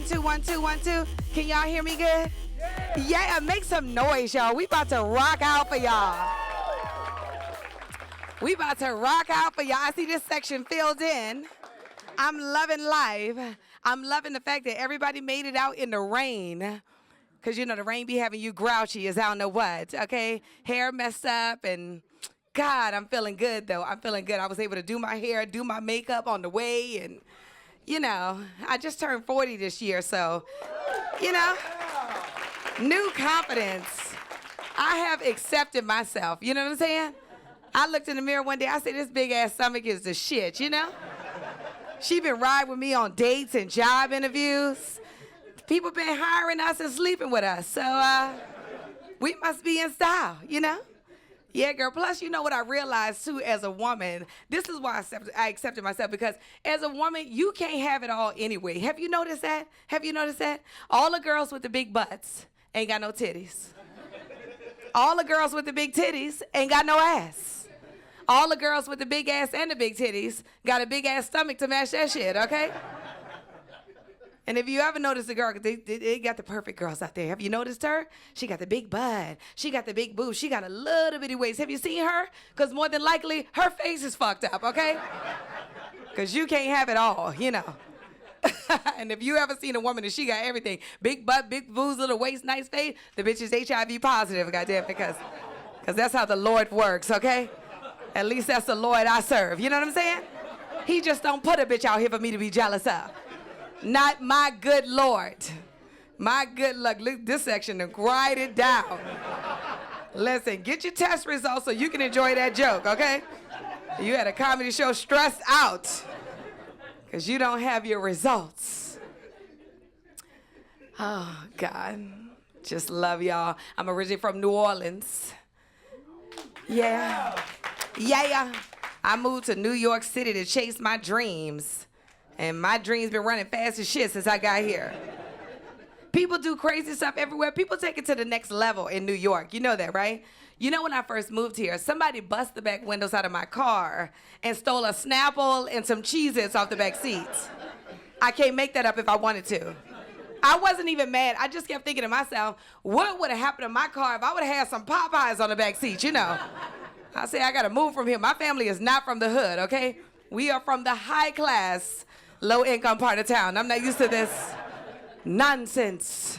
1 2 1 2 1 2. Can y'all hear me good? Yeah, make some noise, y'all. We about to rock out for y'all. We about to rock out for y'all. I see this section filled in. I'm loving life. I'm loving the fact that everybody made it out in the rain. Because, you know, the rain be having you grouchy as I don't know what, okay? Hair messed up and, God, I'm feeling good, though. I'm feeling good. I was able to do my hair, do my makeup on the way, and, you know, I just turned 40 this year, so, you know, new confidence. I have accepted myself, you know what I'm saying? I looked in the mirror one day, I said, this big-ass stomach is the shit, you know? She been riding with me on dates and job interviews. People been hiring us and sleeping with us, so we must be in style, you know? Yeah, girl. Plus, you know what I realized, too, as a woman, this is why I accepted myself, because as a woman, you can't have it all anyway. Have you noticed that? Have you noticed that? All the girls with the big butts ain't got no titties. All the girls with the big titties ain't got no ass. All the girls with the big ass and the big titties got a big ass stomach to match that shit, okay? And if you ever notice a girl, they got the perfect girls out there. Have you noticed her? She got the big butt. She got the big boobs. She got a little bitty waist. Have you seen her? Because more than likely, her face is fucked up, okay? Because you can't have it all, you know. And if you ever seen a woman and she got everything, big butt, big boobs, little waist, nice face, the bitch is HIV positive, goddamn, because that's how the Lord works, okay? At least that's the Lord I serve. You know what I'm saying? He just don't put a bitch out here for me to be jealous of. Not my good Lord. My good luck. Look, this section and write it down. Listen, get your test results so you can enjoy that joke, okay? You had a comedy show stressed out because you don't have your results. Oh, God. Just love y'all. I'm originally from New Orleans. Yeah. Yeah, I moved to New York City to chase my dreams. And my dreams been running fast as shit since I got here. People do crazy stuff everywhere. People take it to the next level in New York. You know that, right? You know when I first moved here, somebody busted the back windows out of my car and stole a Snapple and some Cheez-Its off the back seats. I can't make that up if I wanted to. I wasn't even mad. I just kept thinking to myself, what would have happened to my car if I would have had some Popeyes on the back seat, you know? I say, I got to move from here. My family is not from the hood, okay? We are from the high-class, low-income part of town. I'm not used to this nonsense.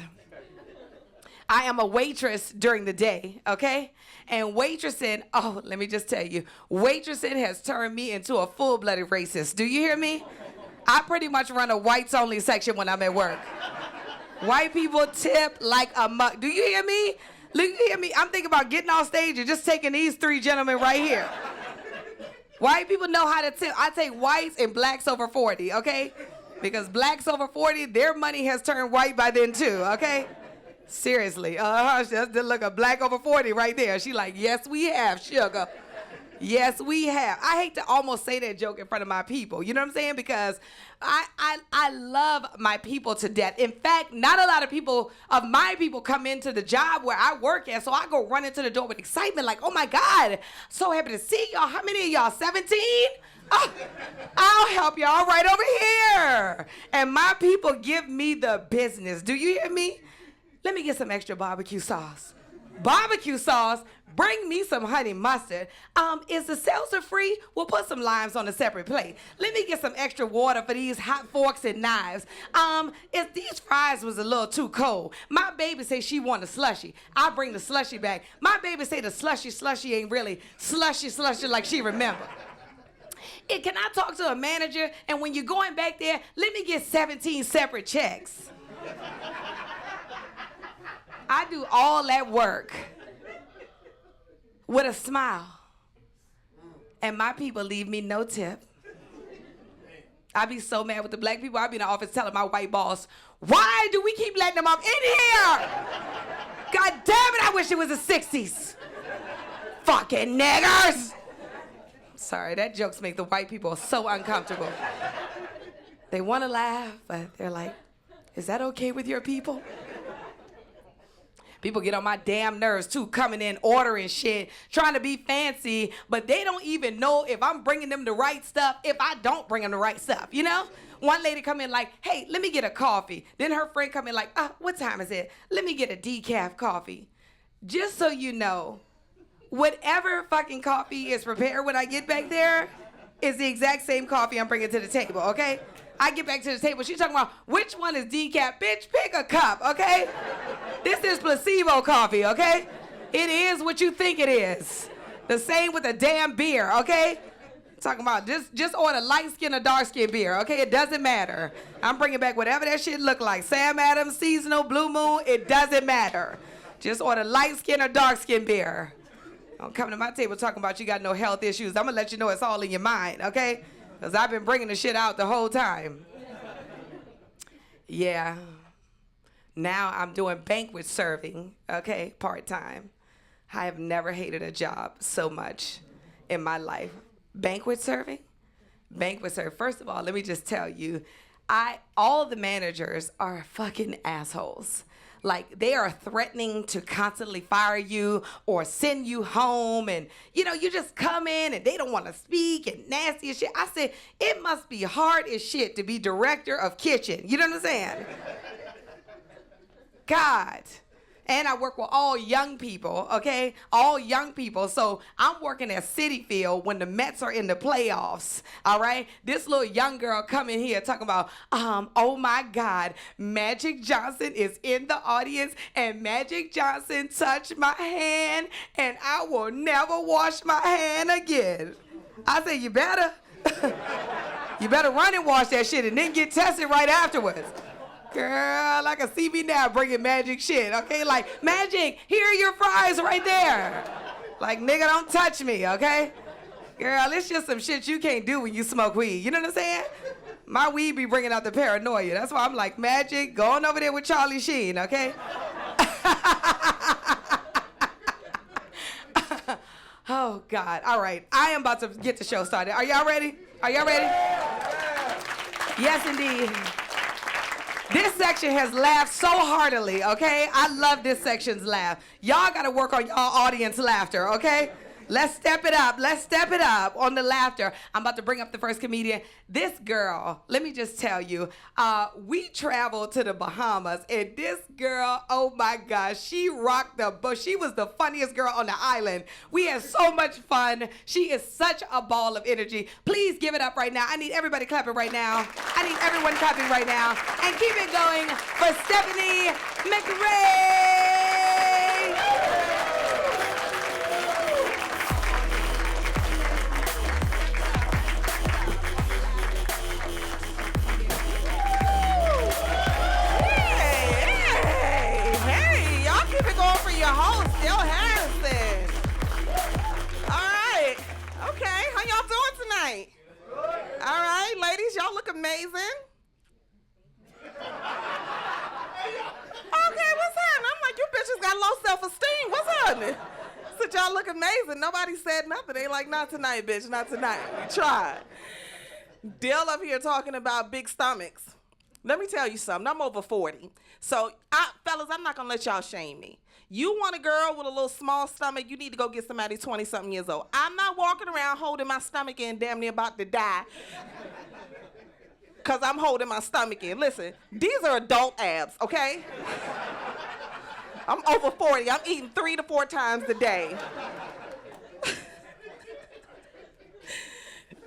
I am a waitress during the day, okay? And waitressing, oh, let me just tell you, waitressing has turned me into a full-blooded racist. Do you hear me? I pretty much run a whites-only section when I'm at work. White people tip like a muck. Do you hear me? Look, you hear me? I'm thinking about getting off stage and just taking these three gentlemen right here. White people know how to tip. I take whites and blacks over 40, okay? Because blacks over 40, their money has turned white by then too, okay? Seriously. Just look, a black over 40 right there. She like, yes, we have, sugar. Yes, we have. I hate to almost say that joke in front of my people. You know what I'm saying? Because I love my people to death. In fact, not a lot of my people come into the job where I work at, so I go run into the door with excitement like, oh my God, so happy to see y'all. How many of y'all, 17? Oh, I'll help y'all right over here. And my people give me the business. Do you hear me? Let me get some extra barbecue sauce. Barbecue sauce? Bring me some honey mustard. Is the seltzer free? We'll put some limes on a separate plate. Let me get some extra water for these hot forks and knives. If these fries was a little too cold, my baby say she want a slushie. I bring the slushie back. My baby say the slushie ain't really slushy like she remember. Can I talk to a manager? And when you're going back there, let me get 17 separate checks. I do all that work with a smile. And my people leave me no tip. I be so mad with the black people. I be in the office telling my white boss, why do we keep letting them up in here? God damn it, I wish it was the 60s. Fucking niggers. Sorry, that jokes make the white people so uncomfortable. They want to laugh, but they're like, is that okay with your people? People get on my damn nerves too, coming in, ordering shit, trying to be fancy, but they don't even know if I'm bringing them the right stuff, if I don't bring them the right stuff, you know? One lady come in like, hey, let me get a coffee. Then her friend come in like, what time is it? Let me get a decaf coffee. Just so you know, whatever fucking coffee is prepared when I get back there is the exact same coffee I'm bringing to the table, okay? I get back to the table, she's talking about, which one is decaf? Bitch, pick a cup, okay? This is placebo coffee, okay? It is what you think it is. The same with a damn beer, okay? Talking about just order light skin or dark skin beer, okay? It doesn't matter. I'm bringing back whatever that shit look like. Sam Adams, seasonal, Blue Moon, it doesn't matter. Just order light skin or dark skin beer. Don't come to my table talking about you got no health issues. I'm gonna let you know it's all in your mind, okay? Because I've been bringing the shit out the whole time. Yeah. Now I'm doing banquet serving, okay, part-time. I have never hated a job so much in my life. Banquet serving? Banquet serving. First of all, let me just tell you, all the managers are fucking assholes. Like, they are threatening to constantly fire you or send you home, and you know, you just come in and they don't want to speak and nasty as shit. I said, it must be hard as shit to be director of kitchen. You know what I'm saying? God. And I work with all young people, okay? All young people. So I'm working at Citi Field when the Mets are in the playoffs, all right? This little young girl come in here talking about, oh my God, Magic Johnson is in the audience and Magic Johnson touched my hand and I will never wash my hand again. I said, you better. You better run and wash that shit and then get tested right afterwards. Girl, I can see me now bringing Magic shit, okay? Like, Magic, here are your fries right there. Like, nigga, don't touch me, okay? Girl, it's just some shit you can't do when you smoke weed. You know what I'm saying? My weed be bringing out the paranoia. That's why I'm like, Magic, go on over there with Charlie Sheen, okay? Oh, God. All right. I am about to get the show started. Are y'all ready? Are y'all ready? Yes, indeed. This section has laughed so heartily, okay? I love this section's laugh. Y'all gotta work on y'all audience laughter, okay? Let's step it up. Let's step it up on the laughter. I'm about to bring up the first comedian. This girl, let me just tell you, we traveled to the Bahamas, and this girl, oh my gosh, she rocked the boat. She was the funniest girl on the island. We had so much fun. She is such a ball of energy. Please give it up right now. I need everybody clapping right now. I need everyone clapping right now. And keep it going for Stephanie McRae. Your host, Still Harrison. All right. Okay. How y'all doing tonight? All right, ladies, y'all look amazing. Okay, what's happening? I'm like, you bitches got low self-esteem. What's happening? Said y'all look amazing. Nobody said nothing. They like, not tonight, bitch, not tonight. We tried. Dill up here talking about big stomachs. Let me tell you something. I'm over 40. So, fellas, I'm not going to let y'all shame me. You want a girl with a little small stomach, you need to go get somebody 20-something years old. I'm not walking around holding my stomach in damn near about to die because I'm holding my stomach in. Listen, these are adult abs, okay? I'm over 40. I'm eating 3 to 4 times a day.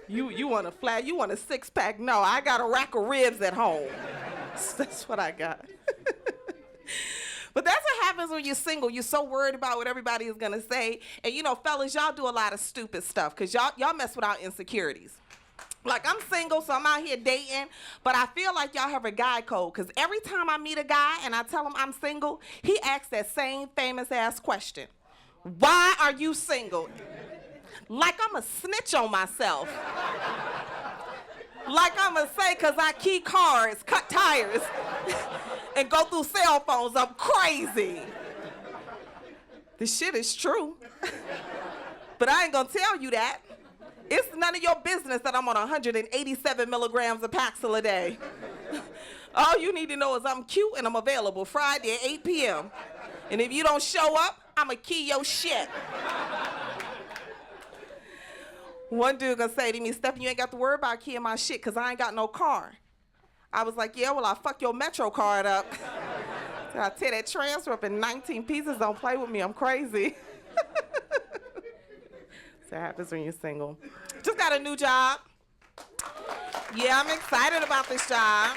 You want a flat, you want a six-pack? No, I got a rack of ribs at home. That's what I got. But that's what happens when you're single. You're so worried about what everybody is gonna say. And you know, fellas, y'all do a lot of stupid stuff because y'all mess with our insecurities. Like, I'm single, so I'm out here dating, but I feel like y'all have a guy code because every time I meet a guy and I tell him I'm single, he asks that same famous ass question. Why are you single? Like I'm a snitch on myself. Like I'm gonna say, cause I key cars, cut tires, and go through cell phones, I'm crazy. This shit is true. But I ain't gonna tell you that. It's none of your business that I'm on 187 milligrams of Paxil a day. All you need to know is I'm cute and I'm available Friday at 8 p.m. And if you don't show up, I'ma key your shit. One dude gonna say to me, Stephanie, you ain't got to worry about keying my shit because I ain't got no car. I was like, yeah, well, I'll fuck your Metro card up. So I'll tear that transfer up in 19 pieces. Don't play with me. I'm crazy. So that happens when you're single. Just got a new job. Yeah, I'm excited about this job.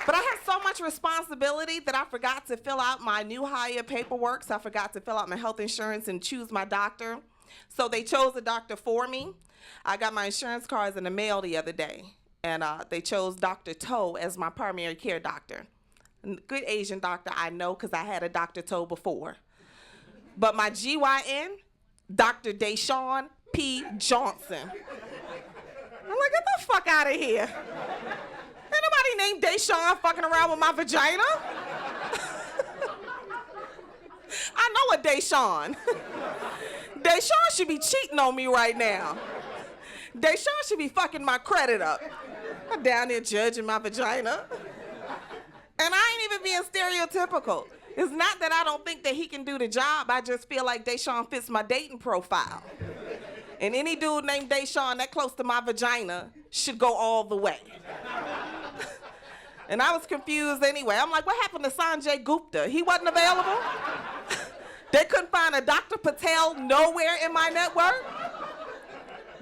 But I had so much responsibility that I forgot to fill out my new hire paperwork. So I forgot to fill out my health insurance and choose my doctor. So they chose a doctor for me. I got my insurance cards in the mail the other day. And they chose Dr. Toe as my primary care doctor. Good Asian doctor, I know, because I had a Dr. Toe before. But my GYN, Dr. Deshawn P. Johnson. I'm like, get the fuck out of here. Ain't nobody named Deshawn fucking around with my vagina. I know a Deshawn. Deshawn should be cheating on me right now. Deshawn should be fucking my credit up. I'm down there judging my vagina. And I ain't even being stereotypical. It's not that I don't think that he can do the job. I just feel like Deshawn fits my dating profile. And any dude named Deshawn that close to my vagina should go all the way. And I was confused anyway. I'm like, what happened to Sanjay Gupta? He wasn't available? They couldn't find a Dr. Patel nowhere in my network?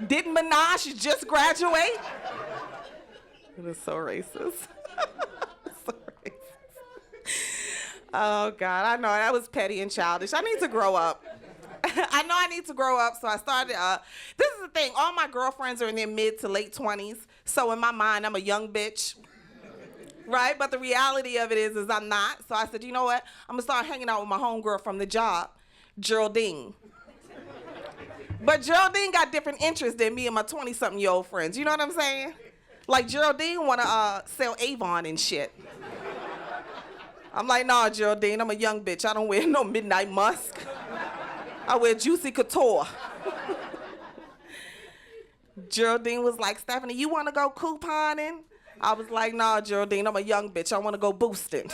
Didn't Minaj just graduate? It was so racist. So racist. Oh, God, I know, that was petty and childish. I need to grow up. I know I need to grow up, so I started, this is the thing, all my girlfriends are in their mid to late 20s, so in my mind, I'm a young bitch, right? But the reality of it is I'm not, so I said, you know what? I'm gonna start hanging out with my homegirl from the job, Geraldine. But Geraldine got different interests than me and my 20-something-year-old friends, you know what I'm saying? Like, Geraldine wanna sell Avon and shit. I'm like, nah, Geraldine, I'm a young bitch. I don't wear no Midnight Musk. I wear Juicy Couture. Geraldine was like, Stephanie, you wanna go couponing? I was like, nah, Geraldine, I'm a young bitch. I wanna go boosting.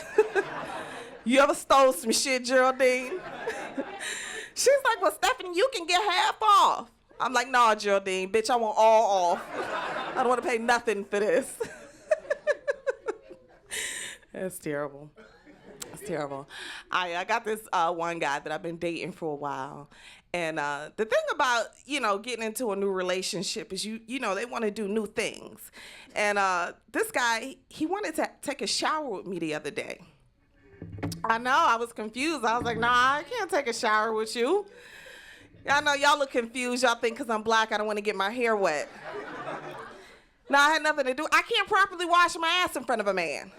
You ever stole some shit, Geraldine? She's like, well, Stephanie, you can get half off. I'm like, nah, Geraldine, bitch, I want all off. I don't wanna pay nothing for this. That's terrible. It's terrible. I got this one guy that I've been dating for a while. And the thing about, you know, getting into a new relationship is you know, they want to do new things. And this guy, he wanted to take a shower with me the other day. I know, I was confused. I was like, nah, I can't take a shower with you. I know y'all look confused. Y'all think because I'm black, I don't want to get my hair wet. No, I had nothing to do. I can't properly wash my ass in front of a man.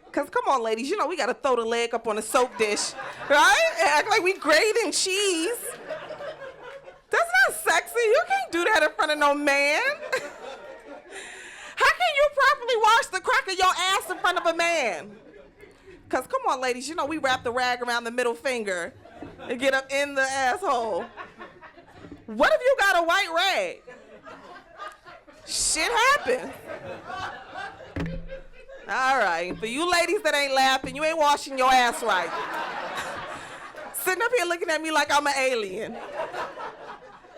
Because, come on, ladies, you know we got to throw the leg up on a soap dish, right? And act like we grating cheese. That's not sexy. You can't do that in front of no man. How can you properly wash the crack of your ass in front of a man? Because, come on, ladies, you know we wrap the rag around the middle finger and get up in the asshole. What if you got a white rag? Shit happens. All right, for you ladies that ain't laughing, you ain't washing your ass right. Sitting up here looking at me like I'm an alien.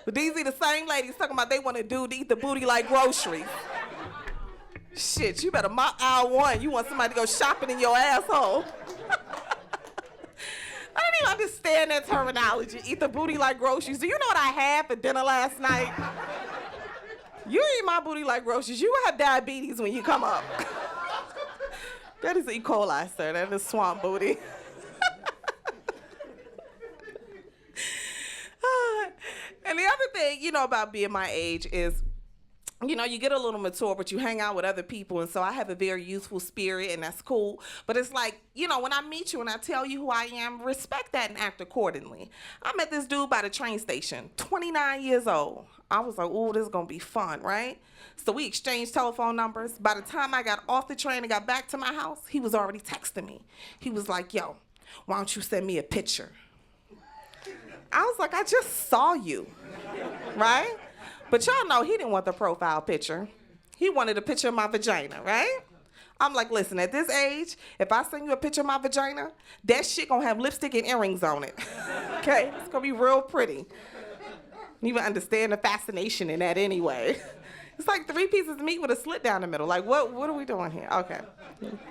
But these are the same ladies talking about they want a dude to eat the booty like groceries. Shit, you better mop aisle one. You want somebody to go shopping in your asshole. I don't even understand that terminology, eat the booty like groceries. Do you know what I had for dinner last night? You eat my booty like groceries. You will have diabetes when you come up. That is E. coli, sir. That is swamp booty. And the other thing, you know, about being my age is, you know, you get a little mature, but you hang out with other people, and so I have a very youthful spirit, and that's cool. But it's like, you know, when I meet you and I tell you who I am, respect that and act accordingly. I met this dude by the train station, 29 years old. I was like, ooh, this is gonna be fun, right? So we exchanged telephone numbers. By the time I got off the train and got back to my house, he was already texting me. He was like, yo, why don't you send me a picture? I was like, I just saw you, right? But y'all know he didn't want the profile picture. He wanted a picture of my vagina, right? I'm like, listen, at this age, if I send you a picture of my vagina, that shit gonna have lipstick and earrings on it. Okay? It's gonna be real pretty. You even understand the fascination in that anyway. It's like 3 pieces of meat with a slit down the middle. Like, what are we doing here? Okay.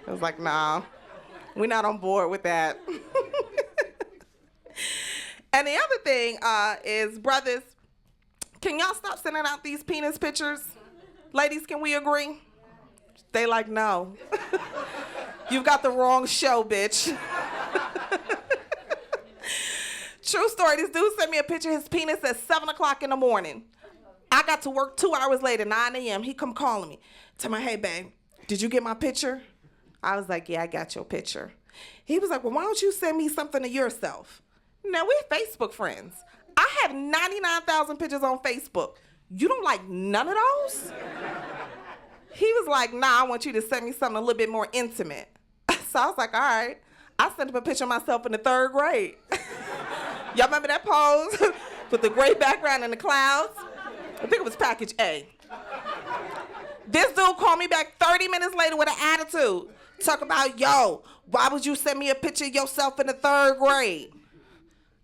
I was like, nah, we're not on board with that. And the other thing is, brothers, can y'all stop sending out these penis pictures? Ladies, can we agree? They like, no. You've got the wrong show, bitch. True story, this dude sent me a picture of his penis at 7 o'clock in the morning. I got to work 2 hours later, 9 a.m. He come calling me. Tell me, hey, babe, did you get my picture? I was like, yeah, I got your picture. He was like, well, why don't you send me something of yourself? Now, we're Facebook friends. I have 99,000 pictures on Facebook. You don't like none of those? He was like, nah, I want you to send me something a little bit more intimate. So I was like, all right. I sent him a picture of myself in the 3rd grade. Y'all remember that pose? With the gray background in the clouds? I think it was package A. This dude called me back 30 minutes later with an attitude. Talk about, yo, why would you send me a picture of yourself in the 3rd grade?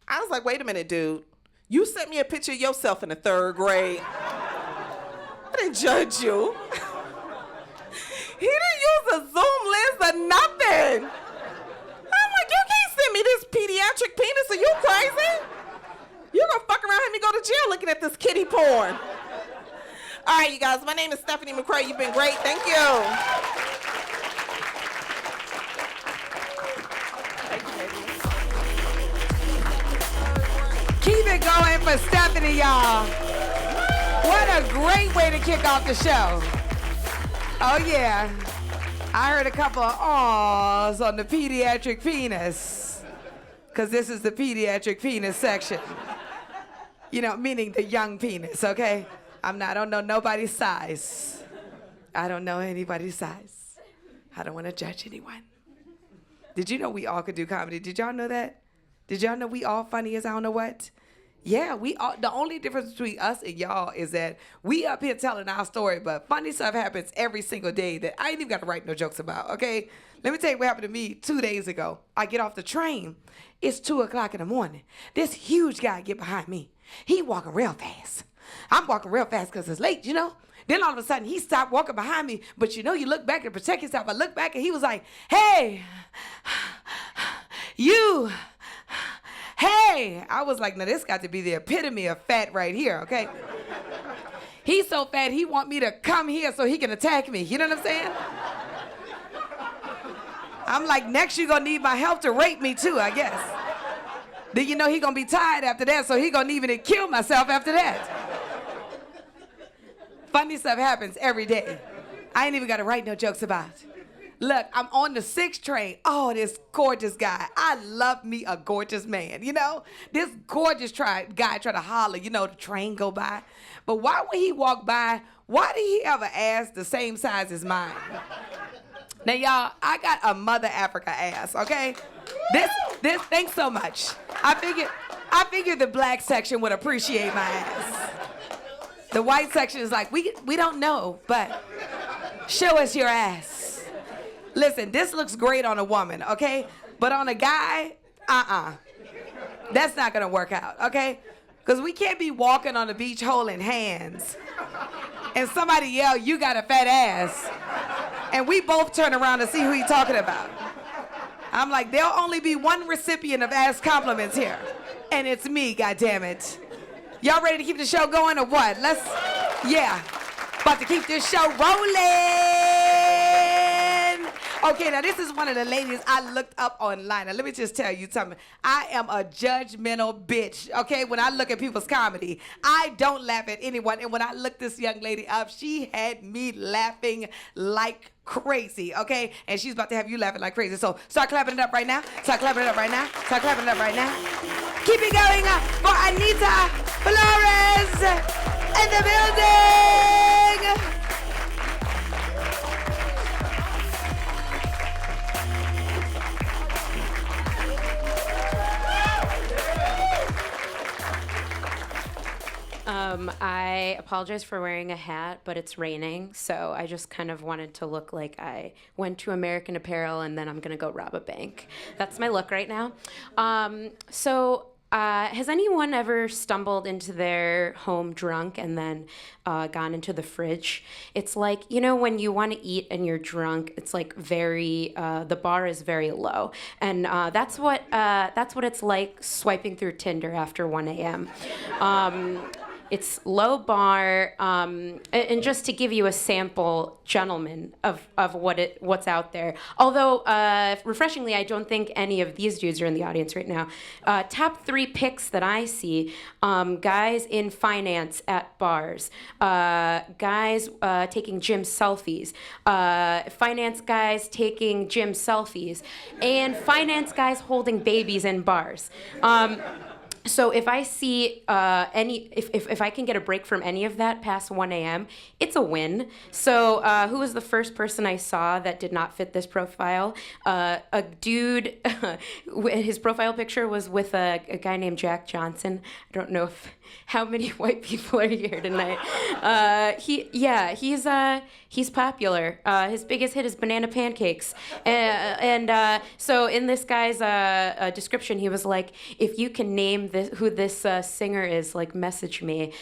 I was like, wait a minute, dude. You sent me a picture of yourself in the 3rd grade. I didn't judge you. He didn't use a zoom lens or nothing. I'm like, you can't send me this pediatric penis. Are you crazy? You're gonna fuck around and have me go to jail looking at this kitty porn. All right, you guys, my name is Stephanie McCray. You've been great. Thank you. Keep it going for Stephanie, y'all. What a great way to kick off the show. Oh, yeah. I heard a couple of awes on the pediatric penis, because this is the pediatric penis section. You know, meaning the young penis, okay? I don't know nobody's size. I don't know anybody's size. I don't want to judge anyone. Did you know we all could do comedy? Did y'all know that? Did y'all know we all funny as I don't know what? Yeah, we all. The only difference between us and y'all is that we up here telling our story, but funny stuff happens every single day that I ain't even got to write no jokes about, okay? Let me tell you what happened to me 2 days ago. I get off the train. It's 2 o'clock in the morning. This huge guy get behind me. He walking real fast. I'm walking real fast because it's late, you know? Then all of a sudden, he stopped walking behind me. But you know, you look back to protect yourself. I look back and he was like, hey, you, hey. I was like, now this got to be the epitome of fat right here, okay? He's so fat, he want me to come here so he can attack me. You know what I'm saying? I'm like, next you gonna need my help to rape me too, I guess. Then you know he gonna be tired after that, so he gonna need me to kill myself after that. Funny stuff happens every day. I ain't even gotta write no jokes about it. Look, I'm on the 6 train. Oh, this gorgeous guy. I love me a gorgeous man, you know? This gorgeous guy try to holler, you know, the train go by. But why would he walk by? Why did he ever ask the same size as mine? Now, y'all, I got a Mother Africa ass, okay? This, thanks so much. I figured the black section would appreciate my ass. The white section is like, we don't know, but show us your ass. Listen, this looks great on a woman, okay? But on a guy, that's not gonna work out, okay? Because we can't be walking on the beach holding hands and somebody yell, you got a fat ass, and we both turn around to see who he's talking about. I'm like, there'll only be one recipient of ass compliments here, and it's me, goddammit. Y'all ready to keep the show going or what? Yeah, about to keep this show rolling. Okay, now this is one of the ladies I looked up online. Now let me just tell you something. I am a judgmental bitch, okay? When I look at people's comedy, I don't laugh at anyone. And when I looked this young lady up, she had me laughing like crazy, okay? And she's about to have you laughing like crazy. So start clapping it up right now. Start clapping it up right now. Start clapping it up right now. Keep it going for Anita Flores in the building. I apologize for wearing a hat, but it's raining, so I just kind of wanted to look like I went to American Apparel and then I'm gonna go rob a bank. That's my look right now. Has anyone ever stumbled into their home drunk and then gone into the fridge? It's like, you know, when you want to eat and you're drunk, it's like the bar is very low. And that's what it's like swiping through Tinder after 1 a.m. It's low bar, and just to give you a sample, gentlemen, of what's out there. Although, refreshingly, I don't think any of these dudes are in the audience right now. Top 3 picks that I see, guys in finance at bars, guys taking gym selfies, finance guys taking gym selfies, and finance guys holding babies in bars. So if I see if I can get a break from any of that past 1 a.m., it's a win. So who was the first person I saw that did not fit this profile? A dude, his profile picture was with a guy named Jack Johnson. I don't know how many white people are here tonight. He's popular. His biggest hit is banana pancakes. So in this guy's description, he was like, if you can name who this singer is, like, message me,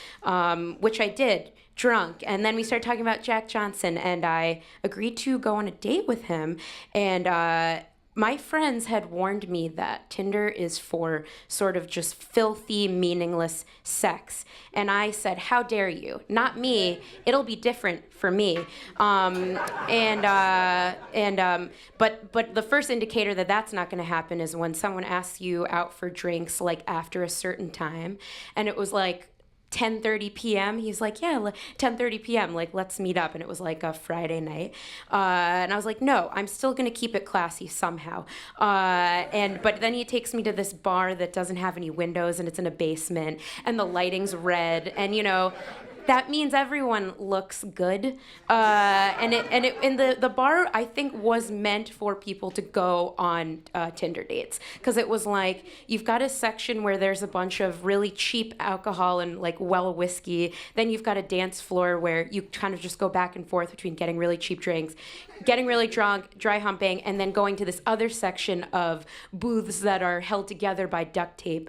which I did, drunk. And then we started talking about Jack Johnson, and I agreed to go on a date with him. And my friends had warned me that Tinder is for sort of just filthy, meaningless sex. And I said, how dare you? Not me. It'll be different for me. But the first indicator that that's not going to happen is when someone asks you out for drinks, like, after a certain time. And it was like 10:30 p.m. He's like, yeah, 10:30 p.m. Like, let's meet up. And it was like a Friday night. And I was like, no, I'm still going to keep it classy somehow. But then he takes me to this bar that doesn't have any windows, and it's in a basement, and the lighting's red. And, you know, that means everyone looks good. And the bar, I think, was meant for people to go on Tinder dates. Because it was like, you've got a section where there's a bunch of really cheap alcohol and, like, well whiskey. Then you've got a dance floor where you kind of just go back and forth between getting really cheap drinks, getting really drunk, dry humping, and then going to this other section of booths that are held together by duct tape,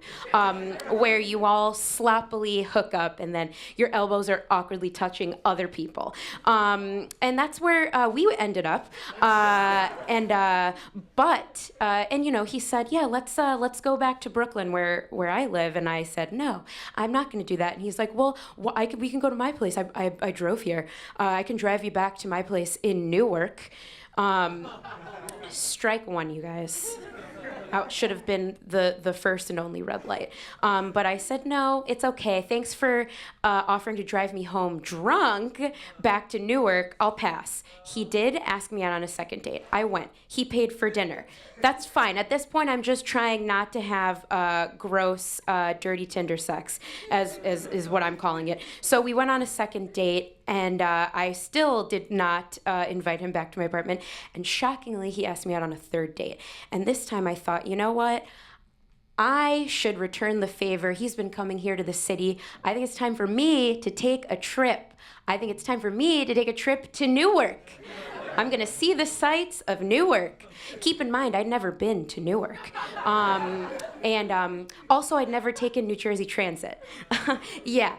where you all sloppily hook up, and then your elbows are awkwardly touching other people. And that's where we ended up. And you know, he said, yeah, let's go back to Brooklyn where I live. And I said, no, I'm not going to do that. And he's like, well, we can go to my place. I drove here. I can drive you back to my place in Newark. Strike one, you guys. Should have been the first and only red light. But I said, no, it's okay. Thanks for offering to drive me home drunk back to Newark. I'll pass. He did ask me out on a second date. I went. He paid for dinner. That's fine. At this point, I'm just trying not to have gross, dirty Tinder sex, as is what I'm calling it. So we went on a second date, and I still did not invite him back to my apartment. And shockingly, he asked me out on a third date. And this time I thought, you know what? I should return the favor. He's been coming here to the city. I think it's time for me to take a trip. I think it's time for me to take a trip to Newark. I'm going to see the sights of Newark. Keep in mind, I'd never been to Newark. Also, I'd never taken New Jersey Transit. Yeah.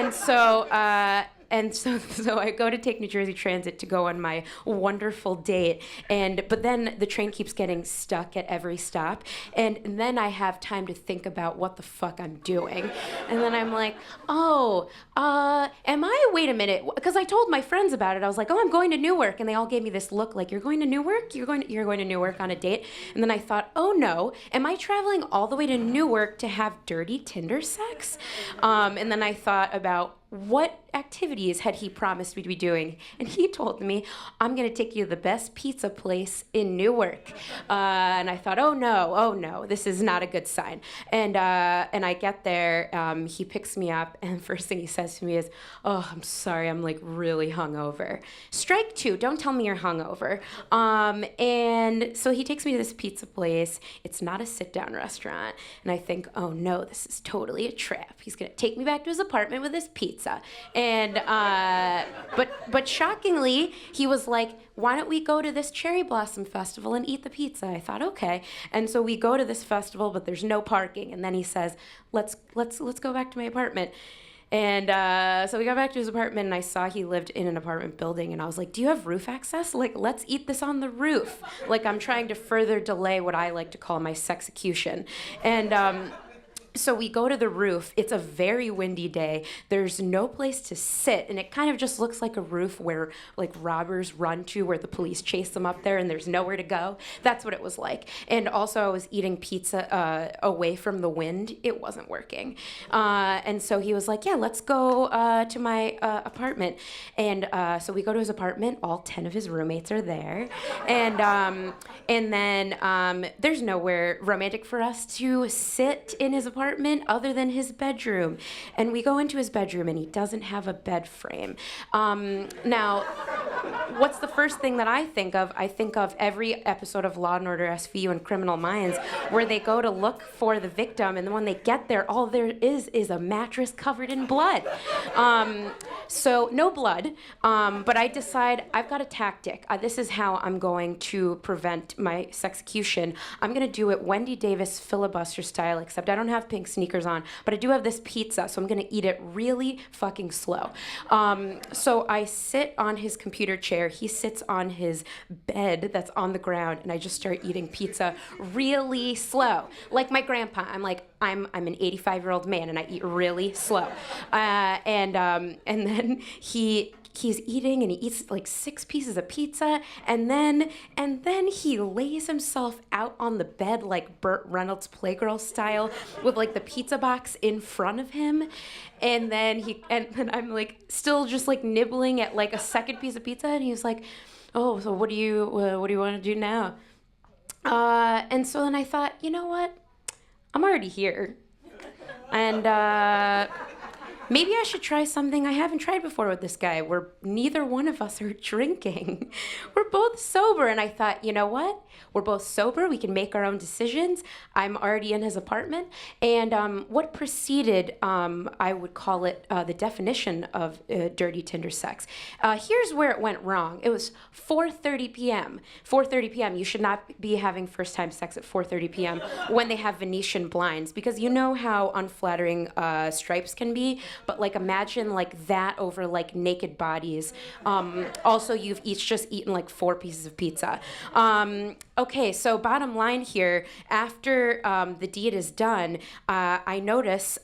So I go to take New Jersey Transit to go on my wonderful date, but then the train keeps getting stuck at every stop, and then I have time to think about what the fuck I'm doing, and then I'm like, wait a minute, because I told my friends about it. I was like, I'm going to Newark, and they all gave me this look like, you're going to Newark? You're going to Newark on a date? And then I thought, oh no, am I traveling all the way to Newark to have dirty Tinder sex? And then I thought about what activities had he promised me to be doing? And he told me, I'm going to take you to the best pizza place in Newark. And I thought, oh no, this is not a good sign. And I get there, he picks me up, and the first thing he says to me is, oh, I'm sorry, I'm like really hungover. Strike two, don't tell me you're hungover. And so he takes me to this pizza place. It's not a sit-down restaurant. And I think, oh no, this is totally a trap. He's going to take me back to his apartment with his pizza. And but shockingly, he was like, why don't we go to this cherry blossom festival and eat the pizza? I thought, okay. And so we go to this festival, but there's no parking. And then he says, let's go back to my apartment. And so we got back to his apartment, and I saw he lived in an apartment building, and I was like, do you have roof access? Like, let's eat this on the roof. Like, I'm trying to further delay what I like to call my sexecution. And so we go to the roof. It's a very windy day. There's no place to sit, and it kind of just looks like a roof where like robbers run to, where the police chase them up there and there's nowhere to go. That's what it was like. And also I was eating pizza away from the wind. It wasn't working. And so he was like, yeah, let's go to my apartment. And so we go to his apartment. All 10 of his roommates are there. And then there's nowhere romantic for us to sit in his apartment other than his bedroom. And we go into his bedroom, and he doesn't have a bed frame. Now, what's the first thing that I think of? I think of every episode of Law & Order SVU and Criminal Minds, where they go to look for the victim, and then when they get there, all there is a mattress covered in blood. So no blood, but I decide I've got a tactic. This is how I'm going to prevent my sexecution. I'm going to do it Wendy Davis filibuster style, except I don't have pink sneakers on, but I do have this pizza, so I'm going to eat it really fucking slow. So I sit on his computer chair. He sits on his bed that's on the ground, and I just start eating pizza really slow. Like my grandpa. I'm like, I'm an 85-year-old man, and I eat really slow. And then he's eating, and he eats like 6 pieces of pizza, and then he lays himself out on the bed like Burt Reynolds Playgirl style, with like the pizza box in front of him, and then I'm like still just like nibbling at like a second piece of pizza, and he's like, oh, so what do you want to do now? And so then I thought, you know what? I'm already here, and maybe I should try something I haven't tried before with this guy, where neither one of us are drinking. We're both sober. And I thought, you know what? We're both sober. We can make our own decisions. I'm already in his apartment. And what preceded, I would call it the definition of dirty Tinder sex. Here's where it went wrong. It was 4:30 p.m. 4:30 p.m. You should not be having first-time sex at 4:30 p.m. when they have Venetian blinds, because you know how unflattering stripes can be. But like imagine like that over like naked bodies. Also, you've each just eaten like 4 pieces of pizza. Okay, so bottom line here, after the deed is done, I notice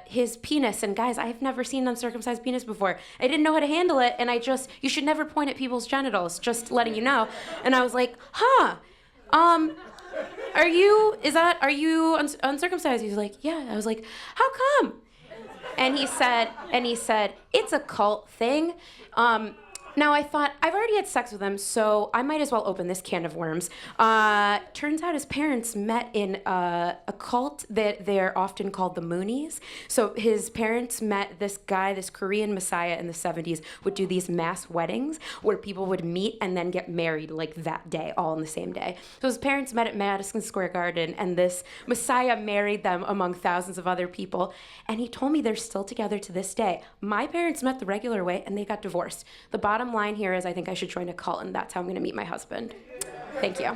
his penis. And guys, I've never seen an uncircumcised penis before. I didn't know how to handle it, and you should never point at people's genitals, just letting you know. And I was like, are you uncircumcised? He was like, yeah. I was like, how come? And he said, it's a cult thing. Now I thought, I've already had sex with him, so I might as well open this can of worms. Turns out his parents met in a cult that they're often called the Moonies. So his parents met this guy, this Korean messiah in the 70s, would do these mass weddings where people would meet and then get married like that day, all on the same day. So his parents met at Madison Square Garden, and this messiah married them among thousands of other people. And he told me they're still together to this day. My parents met the regular way, and they got divorced. The bottom line here is I think I should join a cult, and that's how I'm going to meet my husband. Thank you.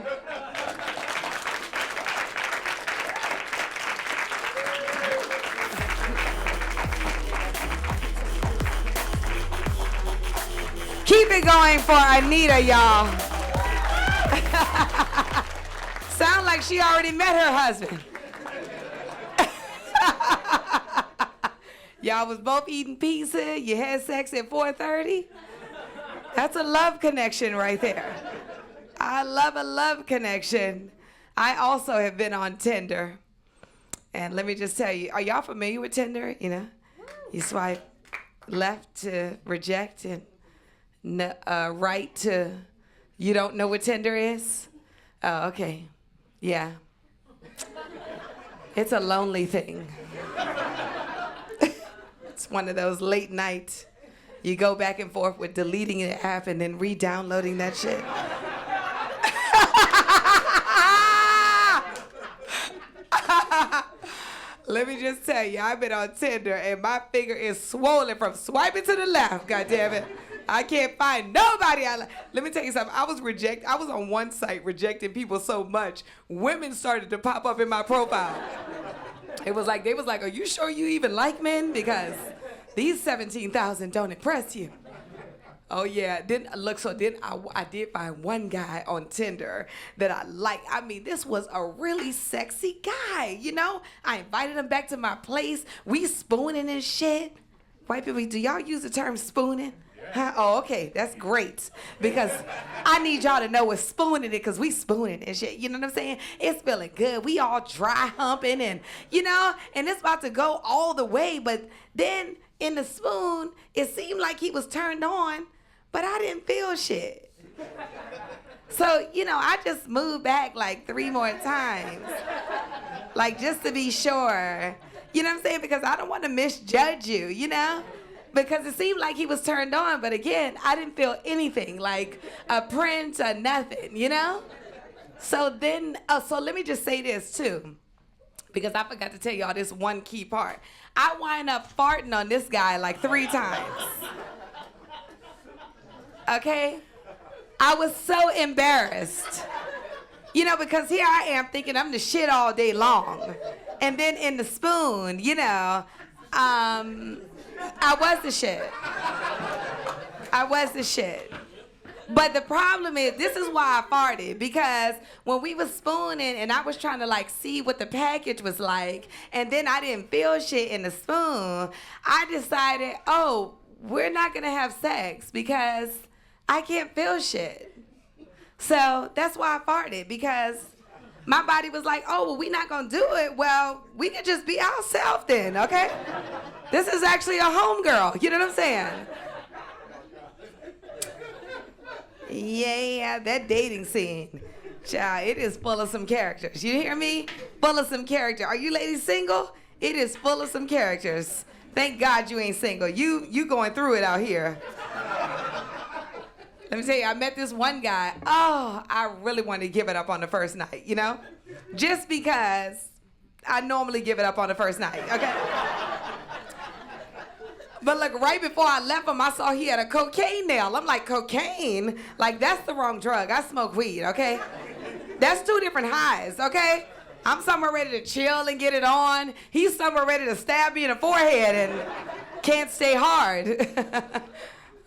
Keep it going for Anita, y'all. Sound like she already met her husband. Y'all was both eating pizza. You had sex at 4:30. That's a love connection right there. I love a love connection. I also have been on Tinder. And let me just tell you, are y'all familiar with Tinder? You know, you swipe left to reject, and right to you don't know what Tinder is? Oh, okay. Yeah. It's a lonely thing. It's one of those late night, you go back and forth with deleting the app and then re-downloading that shit. Let me just tell you, I've been on Tinder and my finger is swollen from swiping to the left, goddammit. I can't find nobody I like. Let me tell you something. I was on one site rejecting people so much, women started to pop up in my profile. They was like, are you sure you even like men? Because these 17,000 don't impress you. Oh yeah, I did find one guy on Tinder that I liked. I mean, this was a really sexy guy, you know? I invited him back to my place. We spooning and shit. White people, do y'all use the term spooning? Huh? Oh, okay, that's great. Because I need y'all to know we're spooning it, because we spooning and shit. You know what I'm saying? It's feeling good. We all dry humping and, you know, and it's about to go all the way. But then in the spoon, it seemed like he was turned on, but I didn't feel shit. So, you know, I just moved back like 3 more times. Like, just to be sure. You know what I'm saying? Because I don't want to misjudge you, you know? Because it seemed like he was turned on, but again, I didn't feel anything, like a print or nothing, you know? So then, so let me just say this too, because I forgot to tell y'all this one key part. I wind up farting on this guy like 3 times. Okay? I was so embarrassed. You know, because here I am thinking I'm the shit all day long. And then in the spoon, you know, I was the shit. I was the shit. But the problem is, this is why I farted, because when we was spooning and I was trying to like see what the package was like, and then I didn't feel shit in the spoon, I decided, oh, we're not gonna have sex because I can't feel shit. So that's why I farted, because my body was like, oh, well, we're not gonna do it. Well, we could just be ourselves then, okay? This is actually a homegirl, you know what I'm saying? Yeah, that dating scene. Child, it is full of some characters. You hear me? Full of some character. Are you ladies single? It is full of some characters. Thank God you ain't single. You going through it out here. Let me tell you, I met this one guy. Oh, I really wanted to give it up on the first night, you know? Just because I normally give it up on the first night, okay? But look, right before I left him, I saw he had a cocaine nail. I'm like, cocaine? Like, that's the wrong drug. I smoke weed, okay? That's 2 different highs, okay? I'm somewhere ready to chill and get it on. He's somewhere ready to stab me in the forehead and can't stay hard.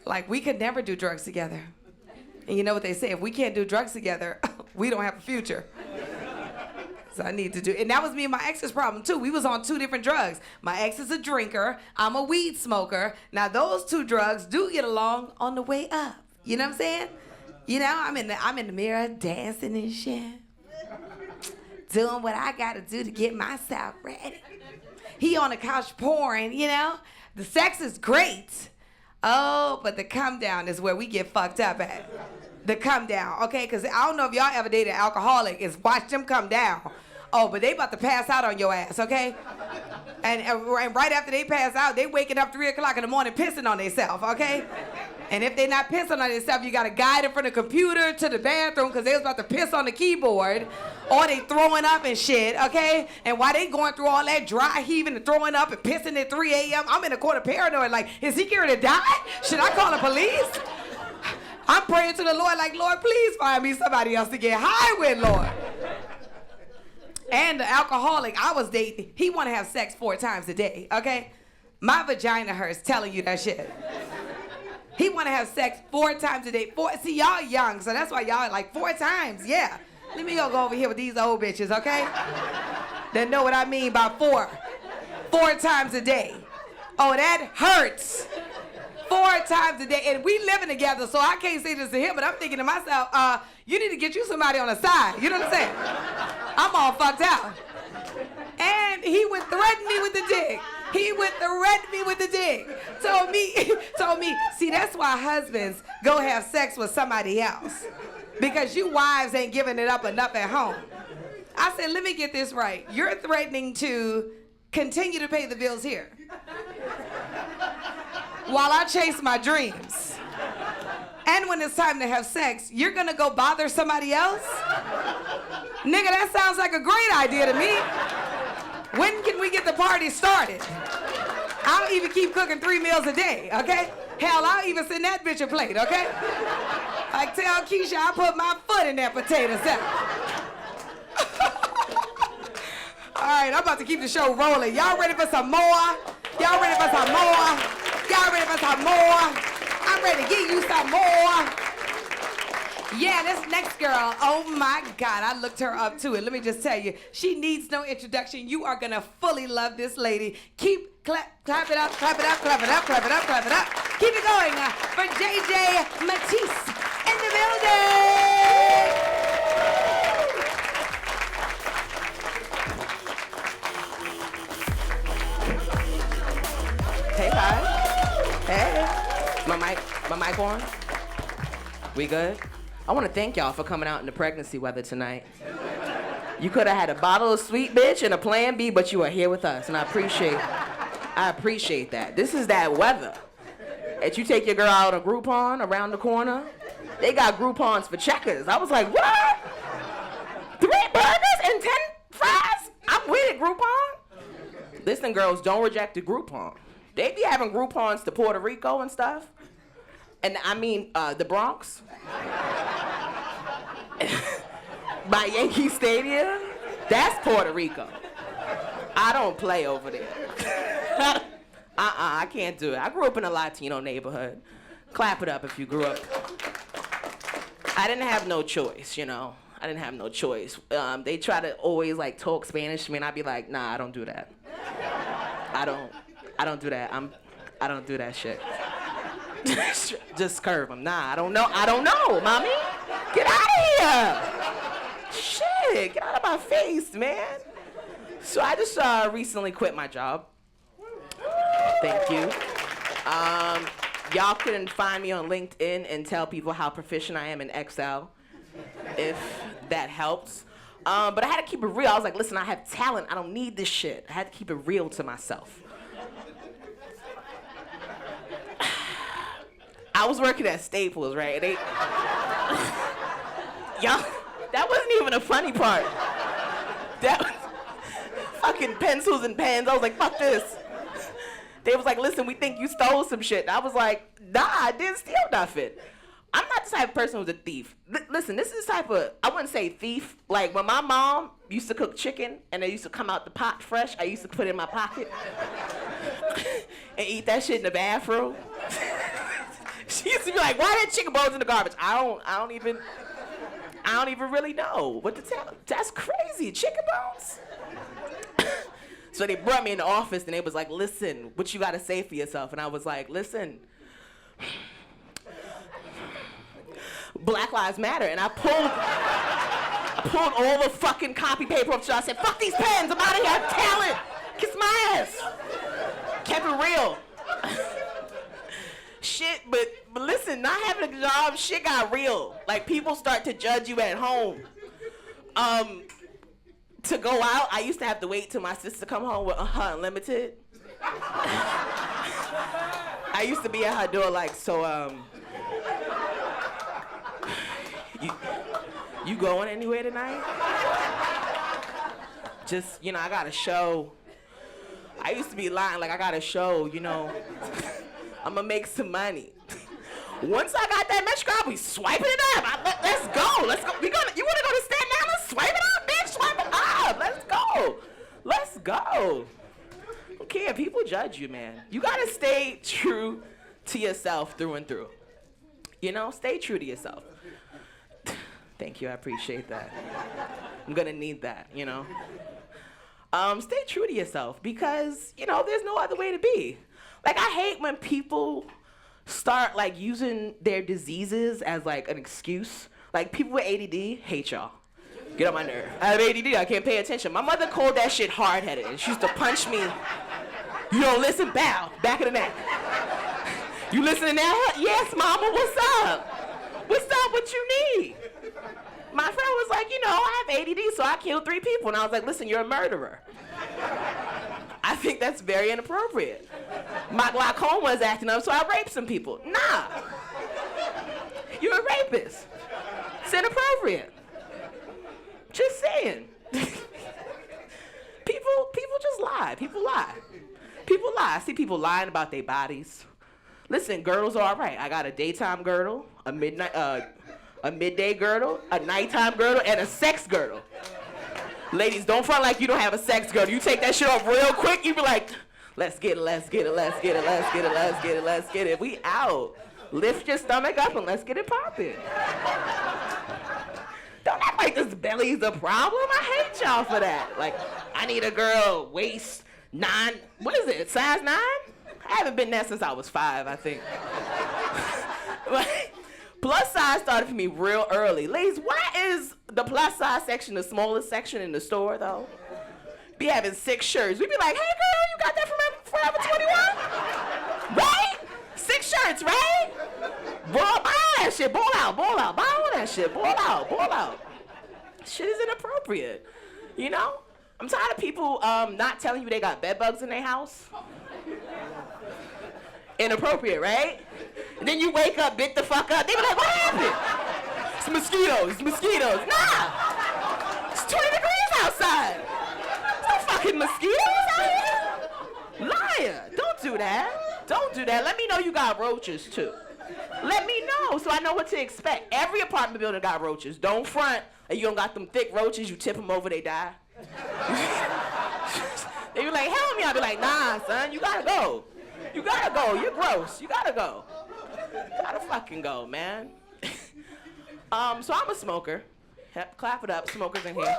Like, we could never do drugs together. And you know what they say, if we can't do drugs together, we don't have a future. So I need to do, and that was me and my ex's problem too. We was on 2 different drugs. My ex is a drinker, I'm a weed smoker. Now those 2 drugs do get along on the way up. You know what I'm saying? You know, I'm in the mirror dancing and shit. Doing what I gotta do to get myself ready. He on the couch pouring, you know? The sex is great. Oh, but the come down is where we get fucked up at. The come down, okay? Because I don't know if y'all ever dated an alcoholic, is watch them come down. Oh, but they about to pass out on your ass, okay? And right after they pass out, they waking up 3 o'clock in the morning pissing on themselves, okay? And if they not pissing on themselves, you got to guide them from the computer to the bathroom because they was about to piss on the keyboard, or they throwing up and shit, okay? And while they going through all that dry heaving and throwing up and pissing at 3 a.m., I'm in a quarter paranoid like, is he going to die? Should I call the police? I'm praying to the Lord like, Lord, please find me somebody else to get high with, Lord. And the alcoholic I was dating, he want to have sex 4 times a day, okay? My vagina hurts telling you that shit. He want to have sex 4 times a day. See, y'all young, so that's why y'all like 4 times, yeah. Let me go over here with these old bitches, okay? That know what I mean by 4. 4 times a day. Oh, that hurts. 4 times a day, and we living together, so I can't say this to him, but I'm thinking to myself, you need to get you somebody on the side. You know what I'm saying? I'm all fucked out. And he would threaten me with the dick. He went to threaten me with the dick. Told me, see, that's why husbands go have sex with somebody else. Because you wives ain't giving it up enough at home. I said, let me get this right. You're threatening to continue to pay the bills here while I chase my dreams. And when it's time to have sex, you're gonna go bother somebody else? Nigga, that sounds like a great idea to me. When can we get the party started? I'll even keep cooking 3 meals a day, okay? Hell, I'll even send that bitch a plate, okay? Like, tell Keisha I put my foot in that potato salad. All right, I'm about to keep the show rolling. Y'all ready for some more? Y'all ready for some more? Y'all ready for some more? I'm ready to give you some more. Yeah, this next girl, oh my God, I looked her up to it. Let me just tell you, she needs no introduction. You are gonna fully love this lady. Keep clap it up, clap it up, clap it up, clap it up, clap it up. Keep it going for JJ Matisse in the building. Hey, guys. Hey. My mic on? We good? I want to thank y'all for coming out in the pregnancy weather tonight. You could have had a bottle of sweet bitch and a plan B, but you are here with us, and I appreciate that. This is that weather. That you take your girl out of Groupon around the corner. They got Groupons for checkers. I was like, what? 3 burgers and 10 fries? I'm with it, Groupon. Listen, girls, don't reject the Groupon. They be having Groupons to Puerto Rico and stuff. And I mean, the Bronx. By Yankee Stadium. That's Puerto Rico. I don't play over there. I can't do it. I grew up in a Latino neighborhood. Clap it up if you grew up. I didn't have no choice, you know. I didn't have no choice. They try to always like talk Spanish to me, and I'd be like, nah, I don't do that. I don't do that. I don't do that shit. Just curve them. Nah, I don't know, mommy. Get out of here. Shit, get out of my face, man. So I just recently quit my job. Thank you. Y'all can find me on LinkedIn and tell people how proficient I am in Excel, if that helps. But I had to keep it real. I was like, listen, I have talent. I don't need this shit. I had to keep it real to myself. I was working at Staples, right? Y'all, that wasn't even a funny part. That was fucking pencils and pens. I was like, fuck this. They was like, listen, we think you stole some shit. I was like, nah, I didn't steal nothing. I'm not the type of person who's a thief. Listen, this is the type of, I wouldn't say thief. Like when my mom used to cook chicken and it used to come out the pot fresh, I used to put it in my pocket and eat that shit in the bathroom. She used to be like, why are there chicken bones in the garbage? I don't even really know what to tell. That's crazy, chicken bones? So they brought me in the office and they was like, listen, what you gotta say for yourself? And I was like, listen, Black Lives Matter. And I pulled all the fucking copy paper up to her. I said, fuck these pens, I'm out of here, I have talent. Kiss my ass. Kept it real. Shit, but listen, not having a job, shit got real. Like, people start to judge you at home. To go out, I used to have to wait till my sister come home with her unlimited. I used to be at her door like, so, you going anywhere tonight? Just, you know, I got a show. I used to be lying, like, I got a show, you know. I'm gonna make some money. Once I got that Metro card, we swiping it up. Let's go. Let's go. You wanna go to Staten Island? Swipe it up, bitch. Swipe it up. Let's go. Let's go. Don't care. People judge you, man. You gotta stay true to yourself through and through. You know, stay true to yourself. Thank you. I appreciate that. I'm gonna need that. You know. Stay true to yourself because you know there's no other way to be. Like, I hate when people start, like, using their diseases as, like, an excuse. Like, people with ADD, hate y'all. Get on my nerve. I have ADD, I can't pay attention. My mother called that shit hard-headed, and she used to punch me You don't listen, bow, back of the neck. You listening now? Yes, mama, what's up? What's up, what you need? My friend was like, you know, I have ADD, so I killed 3 people. And I was like, listen, you're a murderer. I think that's very inappropriate. My glaucoma is acting up, so I raped some people. Nah. You're a rapist. It's inappropriate. Just saying. People just lie. People lie. People lie. I see people lying about their bodies. Listen, girdles are all right. I got a daytime girdle, a midday girdle, a nighttime girdle, and a sex girdle. Ladies, don't front like you don't have a sex girdle. You take that shit off real quick, you be like, let's get it, let's get it, let's get it, let's get it, let's get it, let's get it. We out. Lift your stomach up and let's get it popping. Don't act like this belly's a problem. I hate y'all for that. Like, I need a girl, waist 9, what is it, size 9? I haven't been there since I was 5, I think. Plus size started for me real early. Ladies, why is the plus size section the smallest section in the store, though? Be having 6 shirts. We be like, hey, girl, you got that from Forever 21? Right? 6 shirts, right? Boy, buy all that shit. Ball out, ball out. Buy all that shit. Ball out, ball out. Shit is inappropriate. You know? I'm tired of people not telling you they got bed bugs in their house. Inappropriate, right? And then you wake up, bit the fuck up. They be like, what happened? It's mosquitoes, it's mosquitoes. Nah! It's 20 degrees outside. There's no fucking mosquitoes out here. Liar. Don't do that. Don't do that. Let me know you got roaches, too. Let me know so I know what to expect. Every apartment building got roaches. Don't front. And you don't got them thick roaches, you tip them over, they die. They be like, help me. I be like, nah, son, you gotta go. You gotta go. You're gross. You gotta go. You gotta fucking go, man. So I'm a smoker. Yep, clap it up. Smokers in here.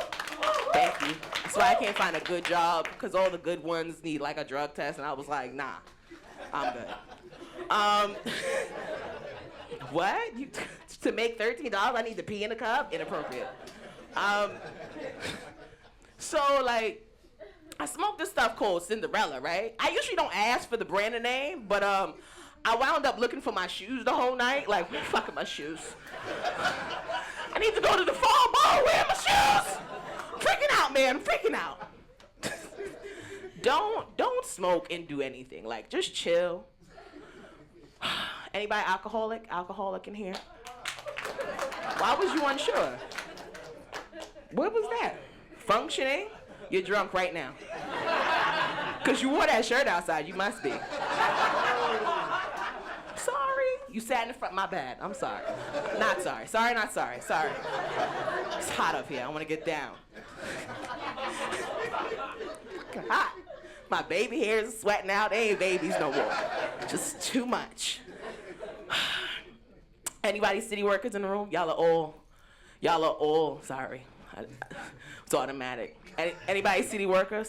Thank you. That's why I can't find a good job, because all the good ones need like a drug test, and I was like, nah, I'm good. What? To make $13, I need to pee in a cup? Inappropriate. So like, I smoked this stuff called Cinderella, right? I usually don't ask for the brand name, but I wound up looking for my shoes the whole night. Like, where the fuck are my shoes? I need to go to the fall ball. Where are my shoes? I'm freaking out, man. I'm freaking out. Don't smoke and do anything. Like, just chill. Anybody alcoholic? Alcoholic in here? Why was you unsure? What was that? Functioning? You're drunk right now. Because you wore that shirt outside. You must be. Sorry. You sat in the front. My bad. I'm sorry. Not sorry. Sorry, not sorry. Sorry. It's hot up here. I want to get down. Hot. My baby hairs are sweating out. They ain't babies no more. Just too much. Anybody city workers in the room? Y'all are all, sorry. It's automatic. Anybody city worker?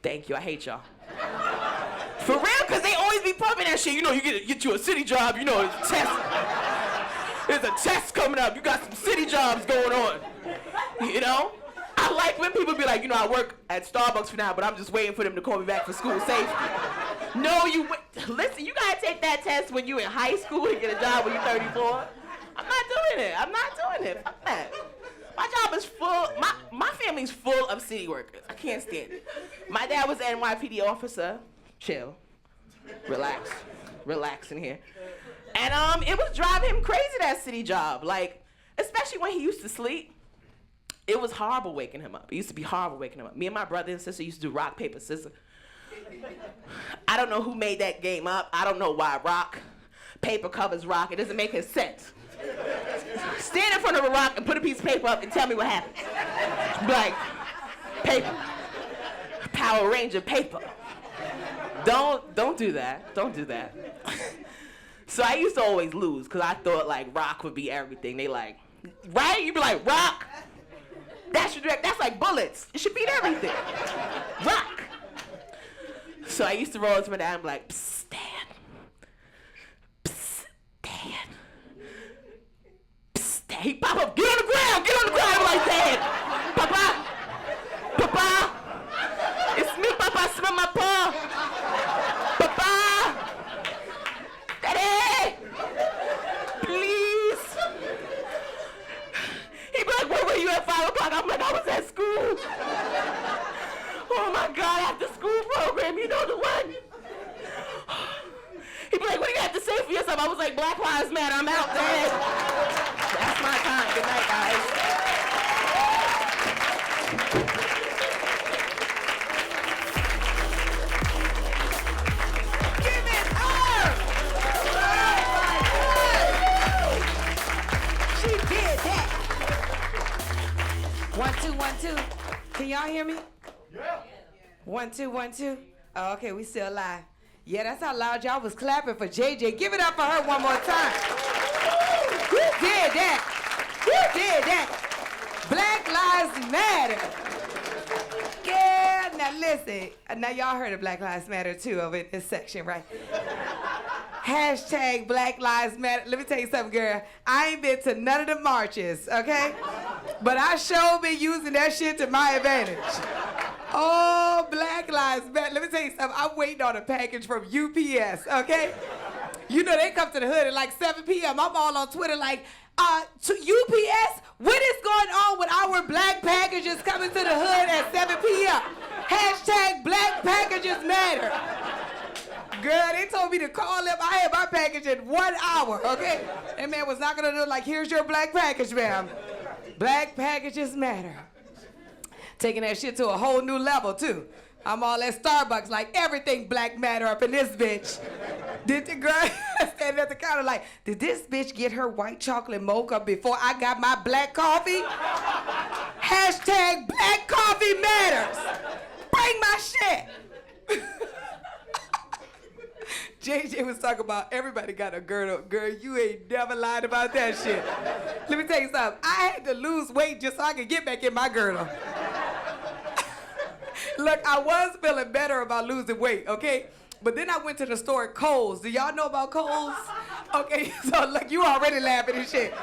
Thank you, I hate y'all. For real, because they always be pumping that shit. You know, you get you a city job, you know, it's a test. There's a test coming up. You got some city jobs going on. You know? I like when people be like, you know, I work at Starbucks for now, but I'm just waiting for them to call me back for school safety. No, listen, you gotta take that test when you in high school and get a job when you're 34. I'm not doing it. Fuck that. My job is full, my family's full of city workers. I can't stand it. My dad was an NYPD officer. Chill. Relax in here. And it was driving him crazy, that city job. Like, especially when he used to sleep. It was horrible waking him up. It used to be horrible waking him up. Me and my brother and sister used to do rock, paper, scissors. I don't know who made that game up. I don't know why rock, paper covers rock. It doesn't make any sense. Stand in front of a rock and put a piece of paper up and tell me what happened. Like, paper. Power Ranger paper. Don't do that. Don't do that. So I used to always lose because I thought like rock would be everything. They like, right? You'd be like, rock? That's like bullets. It should beat everything. Rock. So I used to roll into my dad and be like, psst, Dad. Psst, Dad. Psst, Dad. He pop up, get on the ground. I'm like, Dad. Papa. It's me, Papa, smell my paw. Papa. Daddy. Please. He be like, where were you at 5 o'clock? I'm like, I was at school. Oh my God, after school program, you know the one. He be like, what do you have to say for yourself? I was like, Black Lives Matter, I'm out there. That's my time. Good night, guys. Give it up! She did that. 1, 2, 1, 2. Can y'all hear me? Yeah. 1, 2, 1, 2. Oh, okay, we still live. Yeah, that's how loud y'all was clapping for JJ. Give it up for her one more time. Who did that? Who did that? Black Lives Matter. Yeah, now listen. Now y'all heard of Black Lives Matter too over in this section, right? Hashtag Black Lives Matter. Let me tell you something, girl. I ain't been to none of the marches, okay? But I sure been using that shit to my advantage. Oh, Black Lives Matter. Let me tell you something. I'm waiting on a package from UPS, okay? You know they come to the hood at like 7 p.m. I'm all on Twitter like, to UPS, what is going on with our black packages coming to the hood at 7 p.m.? Hashtag Black Packages Matter. Girl, they told me to call them. I had my package in 1 hour, okay? That man was not gonna do like, here's your black package, ma'am. Black Packages Matter. Taking that shit to a whole new level, too. I'm all at Starbucks, like everything Black Matter up in this bitch. Did the girl standing at the counter like, did this bitch get her white chocolate mocha before I got my black coffee? Hashtag Black Coffee Matters. Bring my shit. JJ was talking about everybody got a girdle. Girl, you ain't never lied about that shit. Let me tell you something. I had to lose weight just so I could get back in my girdle. Look, I was feeling better about losing weight, okay? But then I went to the store at Kohl's. Do y'all know about Kohl's? Okay, so look, you already laughing and shit.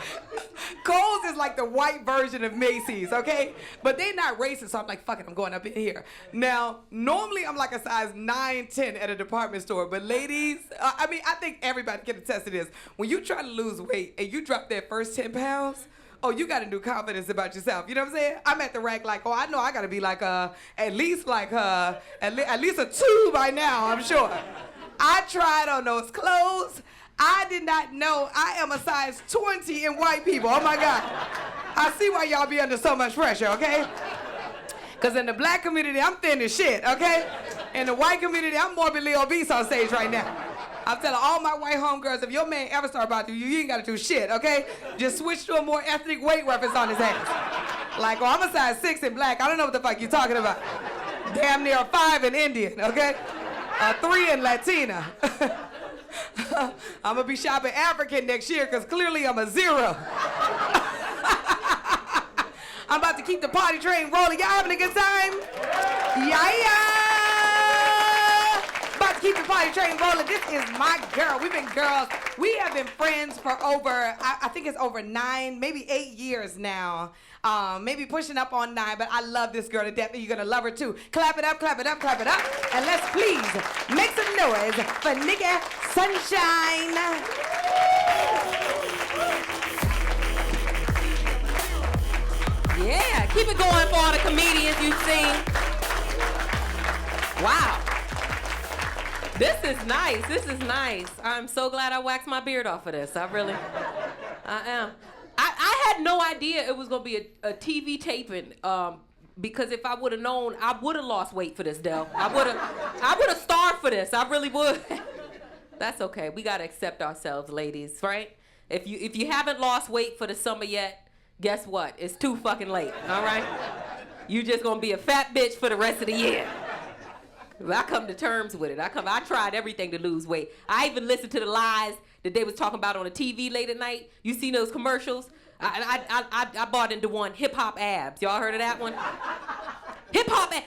Kohl's is like the white version of Macy's, okay? But they not racist, so I'm like, fuck it, I'm going up in here. Now, normally I'm like a size 9, 10 at a department store, but ladies, I think everybody can attest to this. When you try to lose weight and you drop that first 10 pounds, oh, you got a new confidence about yourself. You know what I'm saying? I'm at the rack like, oh, I know I got to be like at least a 2 by now, I'm sure. I tried on those clothes. I did not know I am a size 20 in white people. Oh, my God. I see why y'all be under so much pressure, okay? Because in the black community, I'm thin as shit, okay? In the white community, I'm morbidly obese on stage right now. I'm telling all my white homegirls, if your man ever start bothering you, you ain't got to do shit, okay? Just switch to a more ethnic weight reference on his ass. Like, oh, I'm a size 6 in black. I don't know what the fuck you're talking about. Damn near a 5 in Indian, okay? A 3 in Latina. I'm going to be shopping African next year because clearly I'm a 0. I'm about to keep the party train rolling. Y'all having a good time? Yeah. About to keep the party train rolling. This is my girl. We've been girls. We have been friends for over, I think it's over 9, maybe 8 years now. Maybe pushing up on 9, but I love this girl to death, and you're gonna love her too. Clap it up, clap it up, clap it up. And let's please make some noise for Nikki Sunshine. Yeah, keep it going for all the comedians you've seen. Wow. This is nice. This is nice. I'm so glad I waxed my beard off of this. I am. I had no idea it was going to be a TV taping because if I would have known, I would have lost weight for this, Del. I would have starved for this. I really would. That's okay. We got to accept ourselves, ladies, right? If you haven't lost weight for the summer yet, guess what? It's too fucking late, all right? You just going to be a fat bitch for the rest of the year. I come to terms with it. I tried everything to lose weight. I even listened to the lies that they was talking about on the TV late at night. You seen those commercials? I bought into one, hip-hop abs. Y'all heard of that one? Hip-hop abs.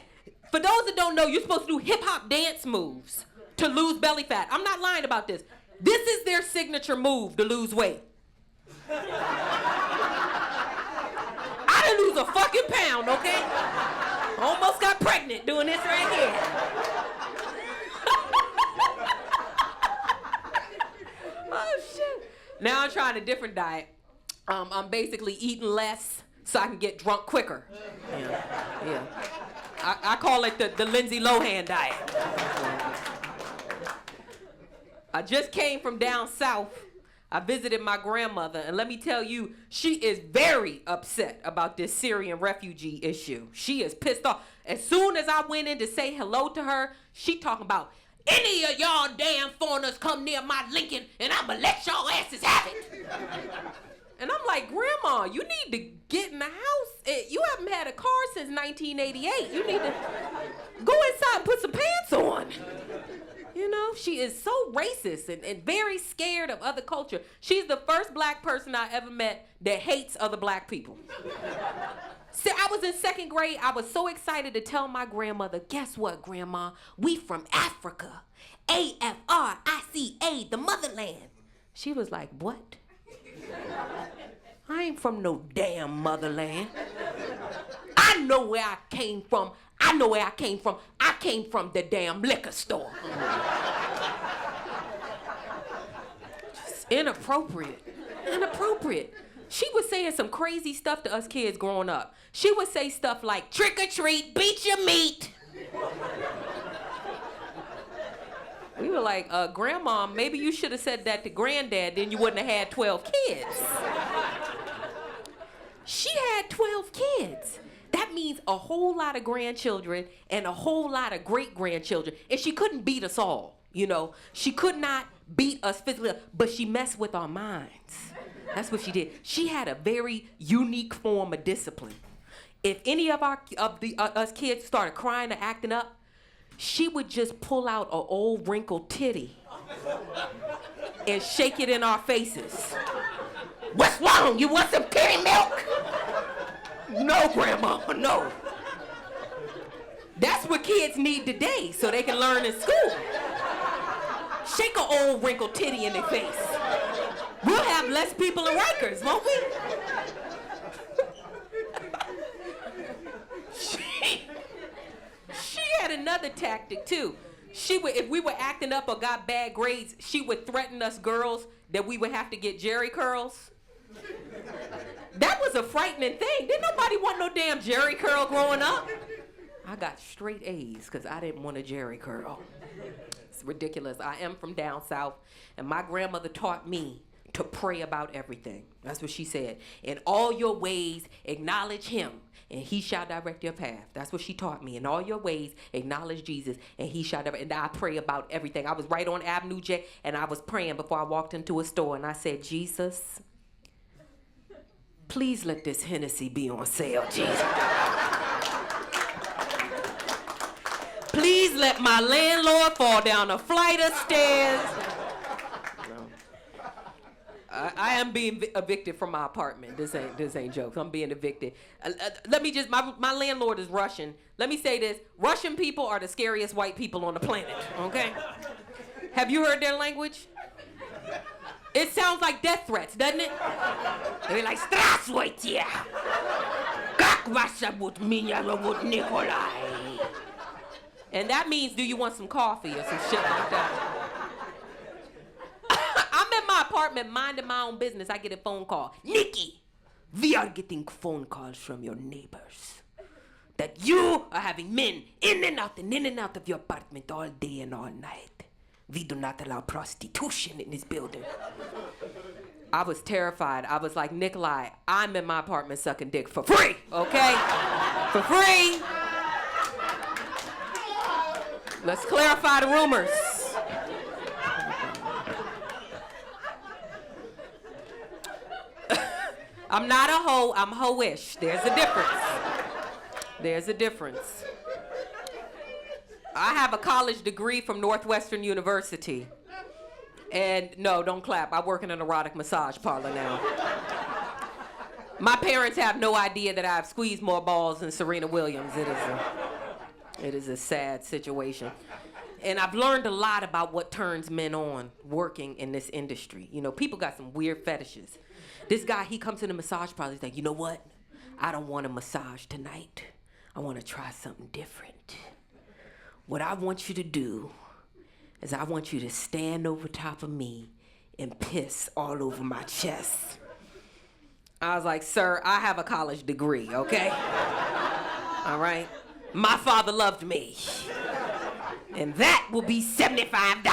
For those that don't know, you're supposed to do hip-hop dance moves to lose belly fat. I'm not lying about this. This is their signature move to lose weight. I didn't lose a fucking pound, okay? Almost got pregnant doing this right here. a different diet. I'm basically eating less so I can get drunk quicker. Yeah. I call it the Lindsay Lohan diet. I just came from down south. I visited my grandmother, and let me tell you, she is very upset about this Syrian refugee issue. She is pissed off. As soon as I went in to say hello to her, she talking about, any of y'all damn foreigners come near my Lincoln, and I'ma let y'all asses have it. And I'm like, Grandma, you need to get in the house. You haven't had a car since 1988. You need to go inside and put some pants on. You know, she is so racist and very scared of other culture. She's the first black person I ever met that hates other black people. See, I was in second grade. I was so excited to tell my grandmother, guess what, Grandma? We from Africa. Africa, the motherland. She was like, what? I ain't from no damn motherland. I know where I came from. I came from the damn liquor store. Just inappropriate. She was saying some crazy stuff to us kids growing up. She would say stuff like, trick or treat, beat your meat. We were like, Grandma, maybe you should have said that to Granddad, then you wouldn't have had 12 kids. She had 12 kids. That means a whole lot of grandchildren and a whole lot of great-grandchildren. And she couldn't beat us all, you know. She could not beat us physically, but she messed with our minds. That's what she did. She had a very unique form of discipline. If any of us kids started crying or acting up, she would just pull out an old wrinkled titty and shake it in our faces. What's wrong? You want some kitty milk? No, Grandma, no. That's what kids need today so they can learn in school. Shake an old wrinkled titty in their face. We'll have less people in Rikers, won't we? She had another tactic too. If we were acting up or got bad grades, she would threaten us girls that we would have to get Jerry curls. That was a frightening thing. Didn't nobody want no damn Jerry curl growing up. I got straight A's because I didn't want a Jerry curl. It's ridiculous. I am from down south, and my grandmother taught me to pray about everything. That's what she said. In all your ways, acknowledge him, and he shall direct your path. That's what she taught me. In all your ways, acknowledge Jesus, and he shall direct. And I pray about everything. I was right on Avenue J, and I was praying before I walked into a store, and I said, Jesus, please let this Hennessy be on sale, Jesus. Please let my landlord fall down a flight of stairs. No. I am being evicted from my apartment. This ain't jokes. I'm being evicted. My landlord is Russian. Let me say this. Russian people are the scariest white people on the planet, okay? Have you heard their language? It sounds like death threats, doesn't it? They're like, Здравствуйте! Как вас зовут? Меня зовут Nikolai. And that means, do you want some coffee or some shit like that? I'm in my apartment minding my own business. I get a phone call. Nikki, we are getting phone calls from your neighbors that you are having men in and out of your apartment all day and all night. We do not allow prostitution in this building. I was terrified. I was like, Nikolai, I'm in my apartment sucking dick for free, okay? For free. Let's clarify the rumors. I'm not a hoe, I'm hoe-ish. There's a difference. I have a college degree from Northwestern University. And no, don't clap. I work in an erotic massage parlor now. My parents have no idea that I've squeezed more balls than Serena Williams. It is a sad situation. And I've learned a lot about what turns men on working in this industry. You know, people got some weird fetishes. This guy, he comes in the massage parlor, he's like, you know what? I don't want a massage tonight. I want to try something different. What I want you to do is I want you to stand over top of me and piss all over my chest. I was like, sir, I have a college degree, okay? All right? My father loved me. And that will be $75.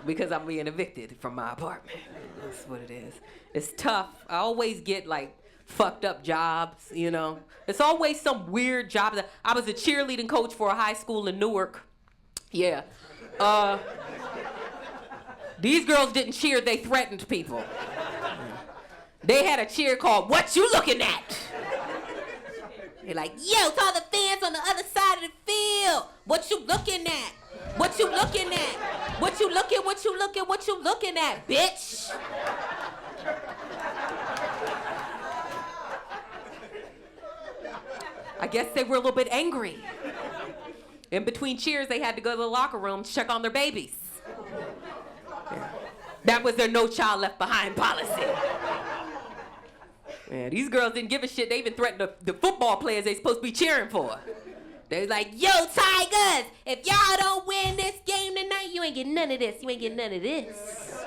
Because I'm being evicted from my apartment. That's what it is. It's tough. I always get like fucked up jobs, you know? It's always some weird job. I was a cheerleading coach for a high school in Newark. Yeah. These girls didn't cheer, they threatened people. They had a cheer called, "What you looking at?" They're like, "Yo, to all the fans on the other side of the field, what you looking at? What you looking at? What you looking at, bitch?" I guess they were a little bit angry. In between cheers, they had to go to the locker room to check on their babies. Yeah. That was their no child left behind policy. Yeah, these girls didn't give a shit. They even threatened the football players they supposed to be cheering for. They was like, "Yo, Tigers, if y'all don't win this game tonight, you ain't getting none of this. You ain't getting none of this."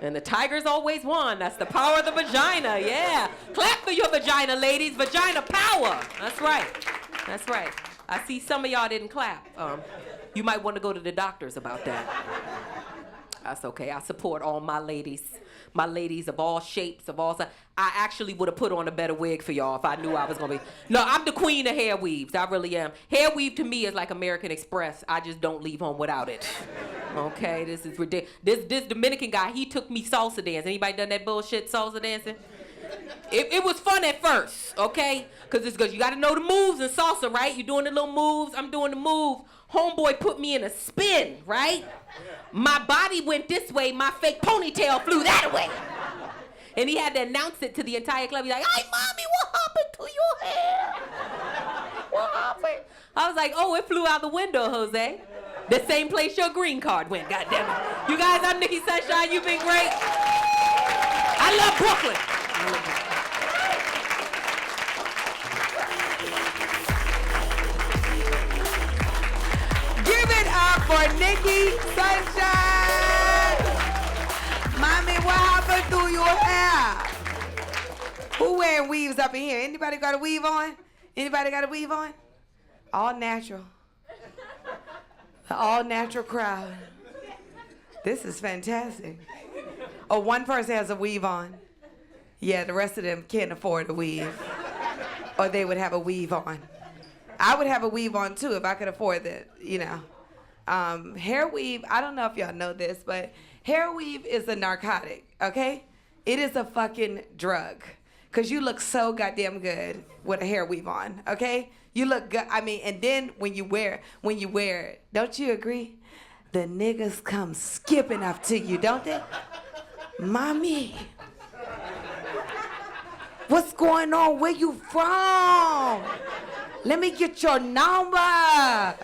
And the Tigers always won. That's the power of the vagina, yeah. Clap for your vagina, ladies. Vagina power. That's right. That's right. I see some of y'all didn't clap. You might want to go to the doctors about that. That's okay. I support all my ladies. My ladies of all shapes, of all sizes. I actually would have put on a better wig for y'all if I knew I was going to be. No, I'm the queen of hair weaves. I really am. Hair weave to me is like American Express. I just don't leave home without it. Okay, this is ridiculous. This Dominican guy, he took me salsa dancing. Anybody done that bullshit salsa dancing? It was fun at first, okay? Because you got to know the moves in salsa, right? You're doing the little moves. I'm doing the move. Homeboy put me in a spin, right? My body went this way. My fake ponytail flew that way. And he had to announce it to the entire club. He's like, "Hey, mommy, what happened to your hair? What happened?" I was like, "Oh, it flew out the window, Jose. The same place your green card went, goddammit. You guys, I'm Nikki Sunshine. You've been great. I love Brooklyn. Give it up for Nikki Sunshine. Mommy, what happened to your hair? Who wearing weaves up in here? Anybody got a weave on? Anybody got a weave on? All natural. The all natural crowd. This is fantastic. Oh, one person has a weave on. Yeah, the rest of them can't afford a weave. Or they would have a weave on. I would have a weave on too if I could afford it, you know. Hair weave, I don't know if y'all know this, but hair weave is a narcotic, okay? It is a fucking drug. Cause you look so goddamn good with a hair weave on, okay? You look good, I mean, and then when you wear it, don't you agree? The niggas come skipping up to you, don't they? Mommy, what's going on? Where you from? Let me get your number.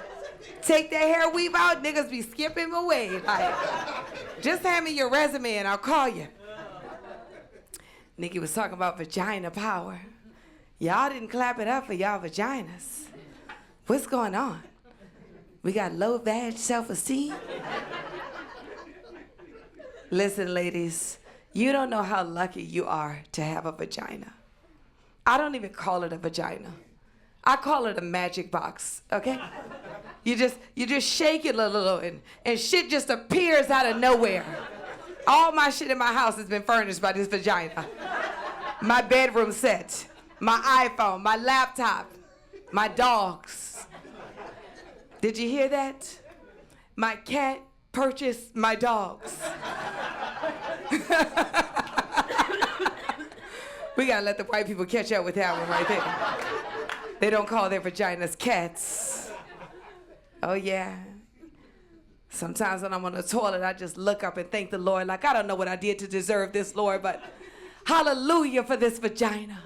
Take that hair weave out, niggas be skipping away. Like, just hand me your resume and I'll call you. Nikki was talking about vagina power. Y'all didn't clap it up for y'all vaginas. What's going on? We got low vag self-esteem? Listen, ladies, you don't know how lucky you are to have a vagina. I don't even call it a vagina. I call it a magic box, okay? You just shake it a little and shit just appears out of nowhere. All my shit in my house has been furnished by this vagina. My bedroom set, my iPhone, my laptop, my dogs. Did you hear that? My cat purchased my dogs. We gotta let the white people catch up with that one right there. They don't call their vaginas cats. Oh yeah. Sometimes when I'm on the toilet, I just look up and thank the Lord, like I don't know what I did to deserve this, Lord, but hallelujah for this vagina.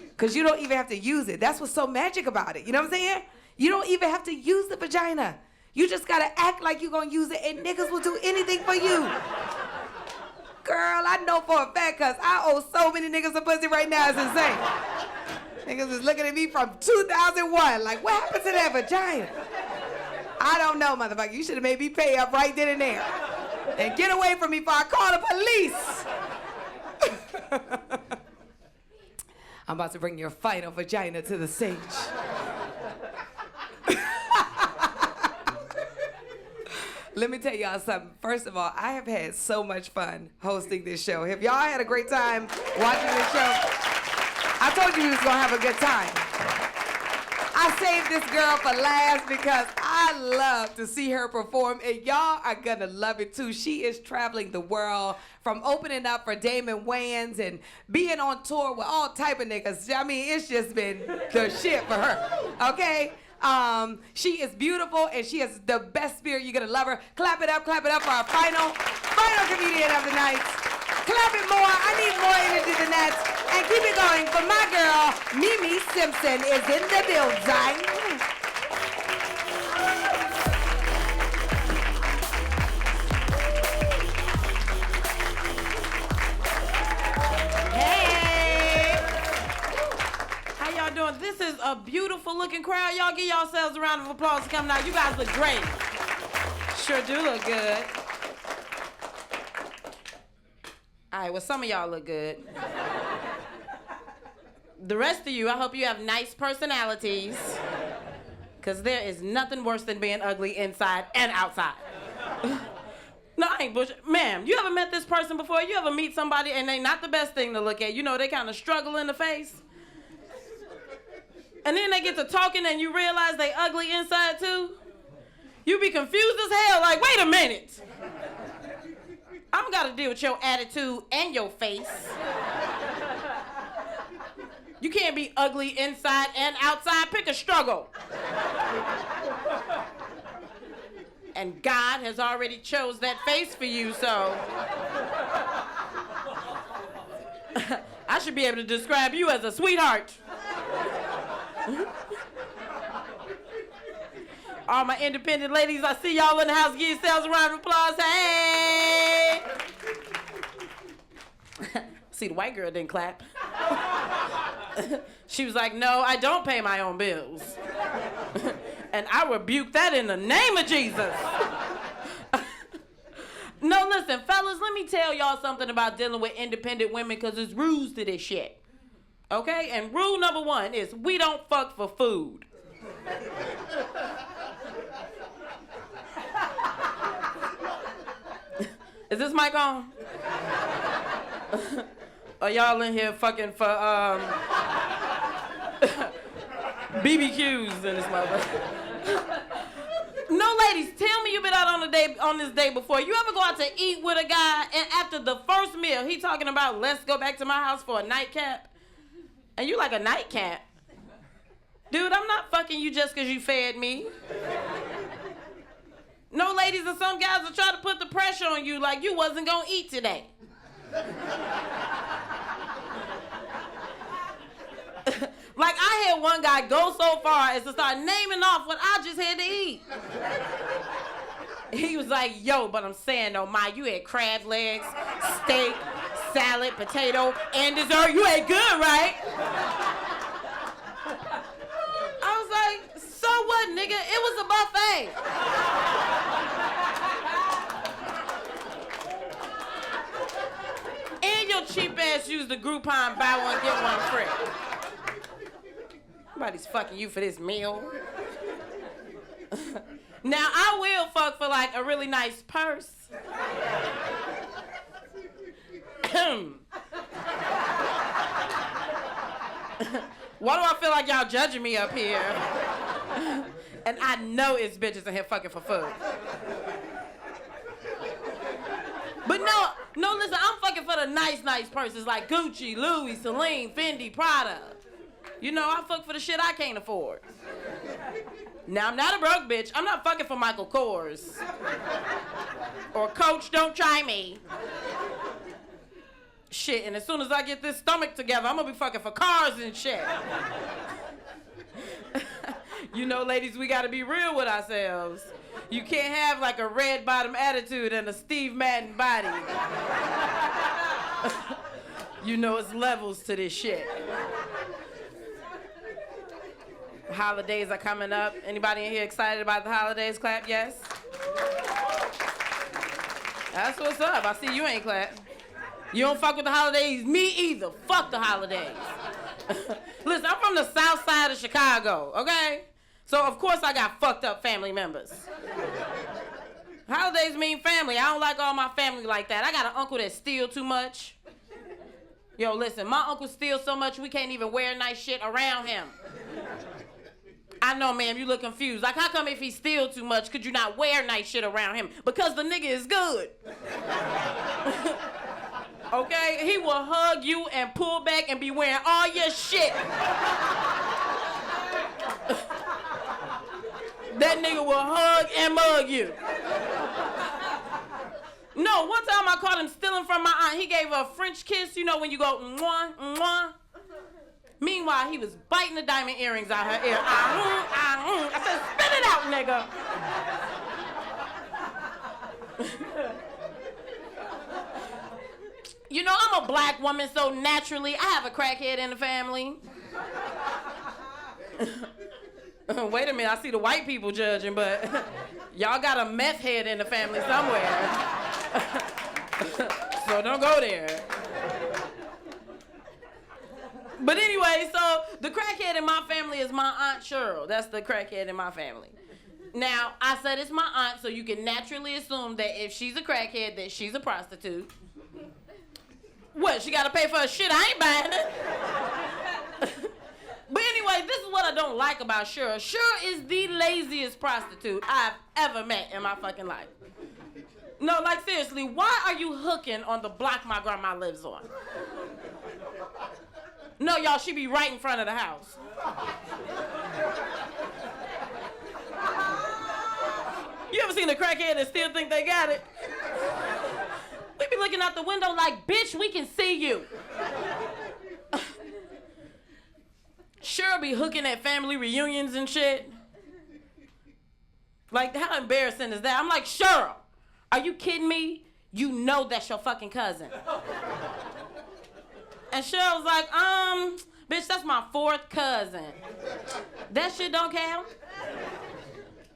Because you don't even have to use it. That's what's so magic about it. You know what I'm saying? You don't even have to use the vagina. You just gotta act like you're gonna use it and niggas will do anything for you. Girl, I know for a fact because I owe so many niggas a pussy right now, it's insane. Niggas is looking at me from 2001, like what happened to that vagina? I don't know, motherfucker. You should have made me pay up right then and there. And get away from me before I call the police. I'm about to bring your final vagina to the stage. Let me tell y'all something. First of all, I have had so much fun hosting this show. Have y'all had a great time watching this show? I told you we was gonna have a good time. I saved this girl for last because I love to see her perform, and y'all are gonna love it too. She is traveling the world, from opening up for Damon Wayans and being on tour with all type of niggas. I mean, it's just been the shit for her, okay? She is beautiful, and she has the best spirit. You're gonna love her. Clap it up for our final comedian of the night. Clap it more. I need more energy than that. And keep it going for my girl, Mimi Simpson is in the building. Hey! How y'all doing? This is a beautiful looking crowd. Y'all give yourselves a round of applause for coming out. You guys look great. Sure do look good. All right, well, some of y'all look good. The rest of you, I hope you have nice personalities, because there is nothing worse than being ugly inside and outside. No, I ain't bullshit. Ma'am, you ever met this person before? You ever meet somebody and they not the best thing to look at? You know, they kind of struggle in the face. And then they get to talking and you realize they ugly inside too? You be confused as hell, like, wait a minute. I'm gotta deal with your attitude and your face. You can't be ugly inside and outside. Pick a struggle. And God has already chose that face for you, so I should be able to describe you as a sweetheart. All my independent ladies, I see y'all in the house. Give yourselves a round of applause. Hey! See, the white girl didn't clap. She was like, no, I don't pay my own bills. And I rebuke that in the name of Jesus. No, listen, fellas, let me tell y'all something about dealing with independent women, because there's rules to this shit. Okay? And rule number 1 is we don't fuck for food. Is this mic on? Are y'all in here fucking for BBQs in this motherfucker? No, ladies, tell me you've been out on this day before. You ever go out to eat with a guy and after the first meal, he talking about, let's go back to my house for a nightcap? And you like, a nightcap? Dude, I'm not fucking you just because you fed me. No, ladies, and some guys will try to put the pressure on you like you wasn't gonna eat today. Like, I had one guy go so far as to start naming off what I just had to eat. He was like, yo, but I'm saying though, Ma, you had crab legs, steak, salad, potato, and dessert. You ate good, right? I was like, so what, nigga? It was a buffet. And your cheap ass used the Groupon buy one, get one free. Nobody's fucking you for this meal. Now, I will fuck for like a really nice purse. Why do I feel like y'all judging me up here? And I know it's bitches in here fucking for food. But no, listen, I'm fucking for the nice purses like Gucci, Louis, Celine, Fendi, Prada. You know, I fuck for the shit I can't afford. Now, I'm not a broke bitch. I'm not fucking for Michael Kors. Or Coach, don't try me. Shit, and as soon as I get this stomach together, I'm gonna be fucking for cars and shit. You know, ladies, we gotta be real with ourselves. You can't have like a red bottom attitude and a Steve Madden body. You know, it's levels to this shit. Holidays are coming up. Anybody in here excited about the holidays? Clap, yes. That's what's up. I see you ain't clap. You don't fuck with the holidays? Me either. Fuck the holidays. Listen, I'm from the south side of Chicago, okay? So, of course, I got fucked up family members. Holidays mean family. I don't like all my family like that. I got an uncle that steals too much. Yo, listen, my uncle steals so much we can't even wear nice shit around him. I know, ma'am, you look confused. Like, how come if he steals too much, could you not wear nice shit around him? Because the nigga is good. Okay? He will hug you and pull back and be wearing all your shit. That nigga will hug and mug you. No, one time I caught him stealing from my aunt. He gave her a French kiss, you know, when you go, mwah, mwah. Meanwhile, he was biting the diamond earrings out her ear. I said, spit it out, nigga. You know, I'm a black woman, so naturally, I have a crackhead in the family. Wait a minute, I see the white people judging, but y'all got a meth head in the family somewhere. So don't go there. But anyway, so the crackhead in my family is my Aunt Cheryl. That's the crackhead in my family. Now, I said it's my aunt, so you can naturally assume that if she's a crackhead, that she's a prostitute. What, she gotta pay for her shit? I ain't buying it. But anyway, this is what I don't like about Cheryl. Cheryl is the laziest prostitute I've ever met in my fucking life. No, like seriously, why are you hooking on the block my grandma lives on? No, y'all, she be right in front of the house. You ever seen a crackhead and still think they got it? We be looking out the window like, bitch, we can see you. Cheryl be hooking at family reunions and shit. Like, how embarrassing is that? I'm like, Cheryl, are you kidding me? You know that's your fucking cousin. And Cheryl's like, bitch, that's my fourth cousin. That shit don't count?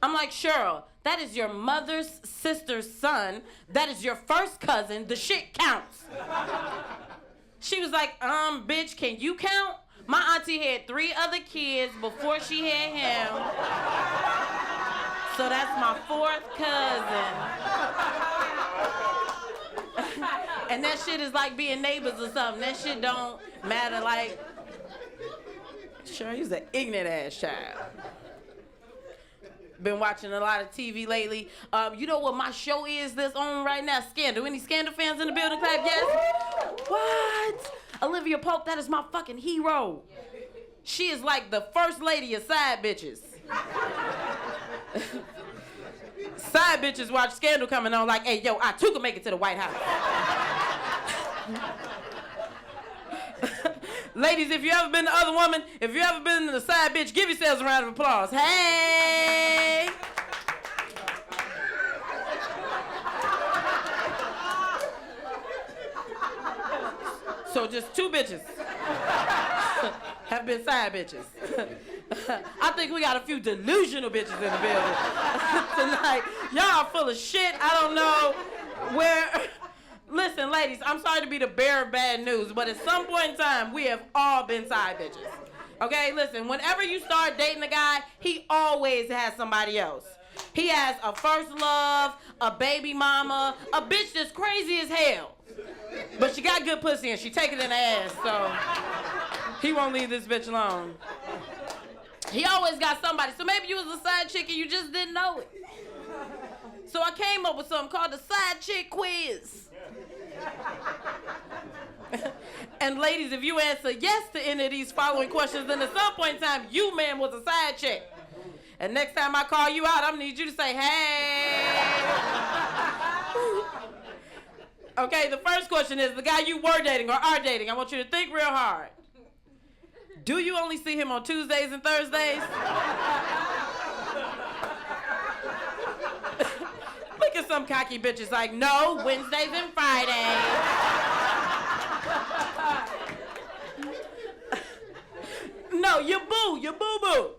I'm like, Cheryl, that is your mother's sister's son. That is your first cousin. The shit counts. She was like, bitch, can you count? My auntie had 3 other kids before she had him. So that's my 4th cousin. And that shit is like being neighbors or something. That shit don't matter. Like, sure, he's an ignorant ass child. Been watching a lot of TV lately. You know what my show is that's on right now? Scandal. Any Scandal fans in the building? Clap, yes? What? Olivia Pope, that is my fucking hero. She is like the first lady of side bitches. Side bitches watch Scandal coming on like, hey, yo, I too can make it to the White House. Ladies, if you ever been the other woman, if you ever been the side bitch, give yourselves a round of applause. Hey! So just 2 bitches have been side bitches. I think we got a few delusional bitches in the building tonight. Y'all full of shit. I don't know where. Listen, ladies, I'm sorry to be the bearer of bad news, but at some point in time, we have all been side bitches. Okay, listen, whenever you start dating a guy, he always has somebody else. He has a first love, a baby mama, a bitch that's crazy as hell. But she got good pussy and she take it in the ass, so he won't leave this bitch alone. He always got somebody. So maybe you was a side chick and you just didn't know it. So I came up with something called the side chick quiz. And ladies, if you answer yes to any of these following questions, then at some point in time, you, man, was a side chick. And next time I call you out, I'm gonna need you to say, hey. Okay, the first question is, the guy you were dating or are dating, I want you to think real hard. Do you only see him on Tuesdays and Thursdays? Look at some cocky bitches like, no, Wednesdays and Fridays. No, your boo-boo.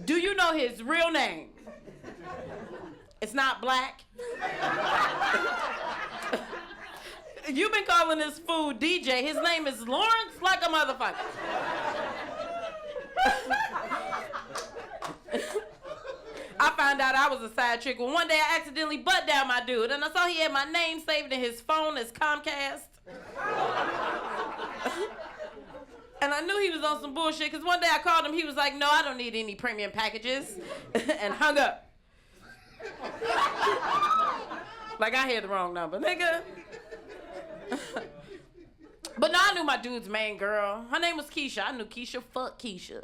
Do you know his real name? It's not black. You've been calling this fool DJ. His name is Lawrence like a motherfucker. I found out I was a side chick when one day I accidentally butt down my dude and I saw he had my name saved in his phone as Comcast. And I knew he was on some bullshit because one day I called him, he was like, no, I don't need any premium packages, and hung up. Like I had the wrong number, nigga. But no, I knew my dude's main girl. Her name was Keisha. I knew Keisha. Fuck Keisha.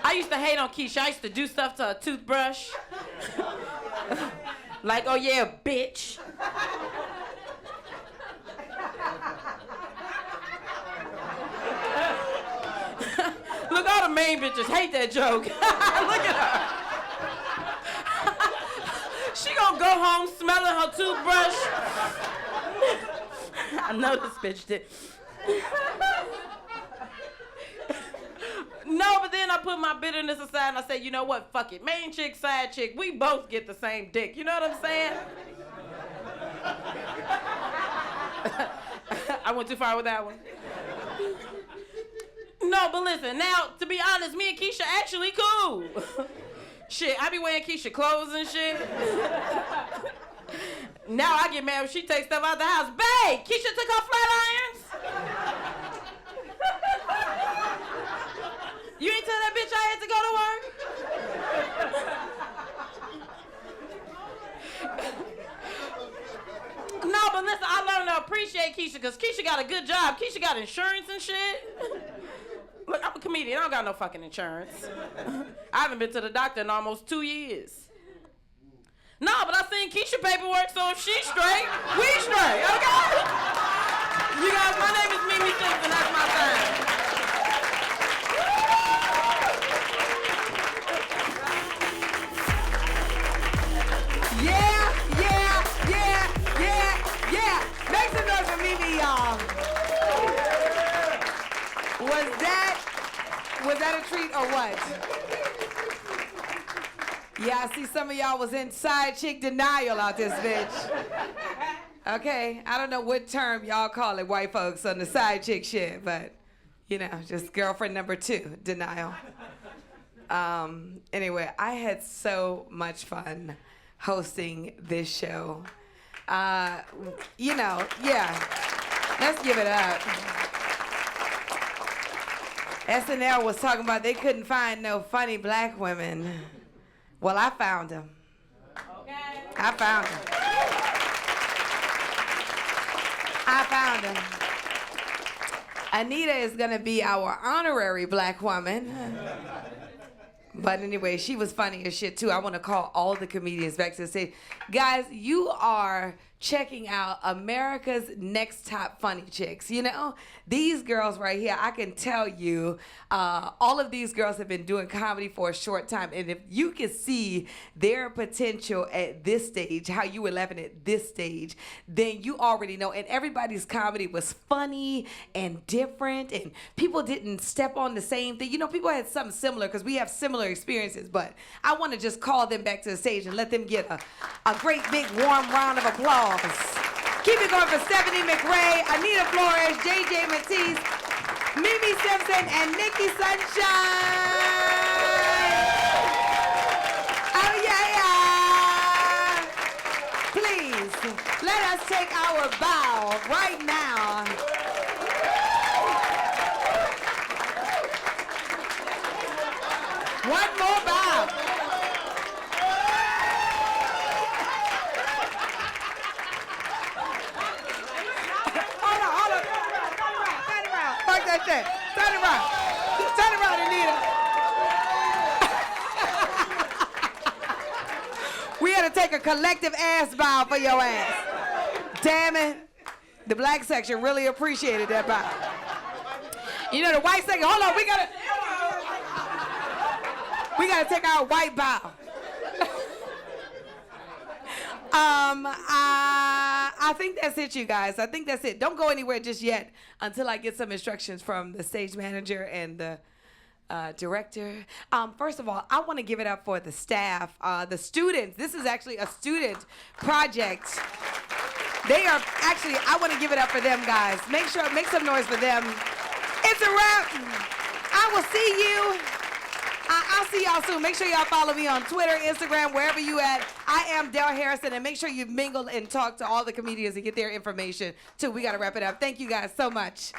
I used to hate on Keisha. I used to do stuff to her toothbrush. Like, oh yeah, bitch. Look, all the main bitches hate that joke. Look at her. She gonna go home smelling her toothbrush. I know this bitch did. No, but then I put my bitterness aside and I said, you know what, fuck it. Main chick, side chick, we both get the same dick. You know what I'm saying? I went too far with that one. No, but listen, now, to be honest, me and Keisha actually cool. Shit, I be wearing Keisha clothes and shit. Now I get mad when she takes stuff out the house. Babe, Keisha took her flat irons. You ain't tell that bitch I had to go to work? No, but listen, I learned to appreciate Keisha because Keisha got a good job. Keisha got insurance and shit. Look, I'm a comedian. I don't got no fucking insurance. I haven't been to the doctor in almost 2 years. No, but I seen Keisha paperwork, so if she's straight, we straight, okay? You guys, my name is Mimi Simpson. That's my time. Yeah. Make some noise for Mimi, y'all. Was that a treat or what? Yeah, I see some of y'all was in side chick denial out this bitch. Okay, I don't know what term y'all call it, white folks, on the side chick shit, but, you know, just girlfriend number 2, denial. Anyway, I had so much fun hosting this show. You know, yeah, let's give it up. SNL was talking about they couldn't find no funny black women. Well, I found them. Okay. I found them. Anita is gonna be our honorary black woman. But anyway, she was funny as shit too. I want to call all the comedians back to the stage. Guys, you are checking out America's Next Top Funny Chicks. You know, these girls right here, I can tell you, all of these girls have been doing comedy for a short time. And if you can see their potential at this stage, how you were laughing at this stage, then you already know. And everybody's comedy was funny and different. And people didn't step on the same thing. You know, people had something similar because we have similar experiences. But I want to just call them back to the stage and let them get a great big warm round of applause. Keep it going for Stephanie McRae, Anita Flores, JJ Matisse, Mimi Simpson, and Nikki Sunshine. Oh, yeah. Please, let us take our bow right now. One more bow. That shit. Turn around, Anita. We had to take a collective ass bow for your ass. Damn it. The black section really appreciated that bow. You know, the white section, hold on, we gotta take our white bow. I think that's it, you guys. I think that's it. Don't go anywhere just yet until I get some instructions from the stage manager and the director. First of all, I want to give it up for the staff, the students. This is actually a student project. They are actually, I want to give it up for them, guys. Make some noise for them. It's a wrap. I will see you. I'll see y'all soon. Make sure y'all follow me on Twitter, Instagram, wherever you at. I am Del Harrison, and make sure you mingle and talk to all the comedians and get their information, too. We got to wrap it up. Thank you guys so much.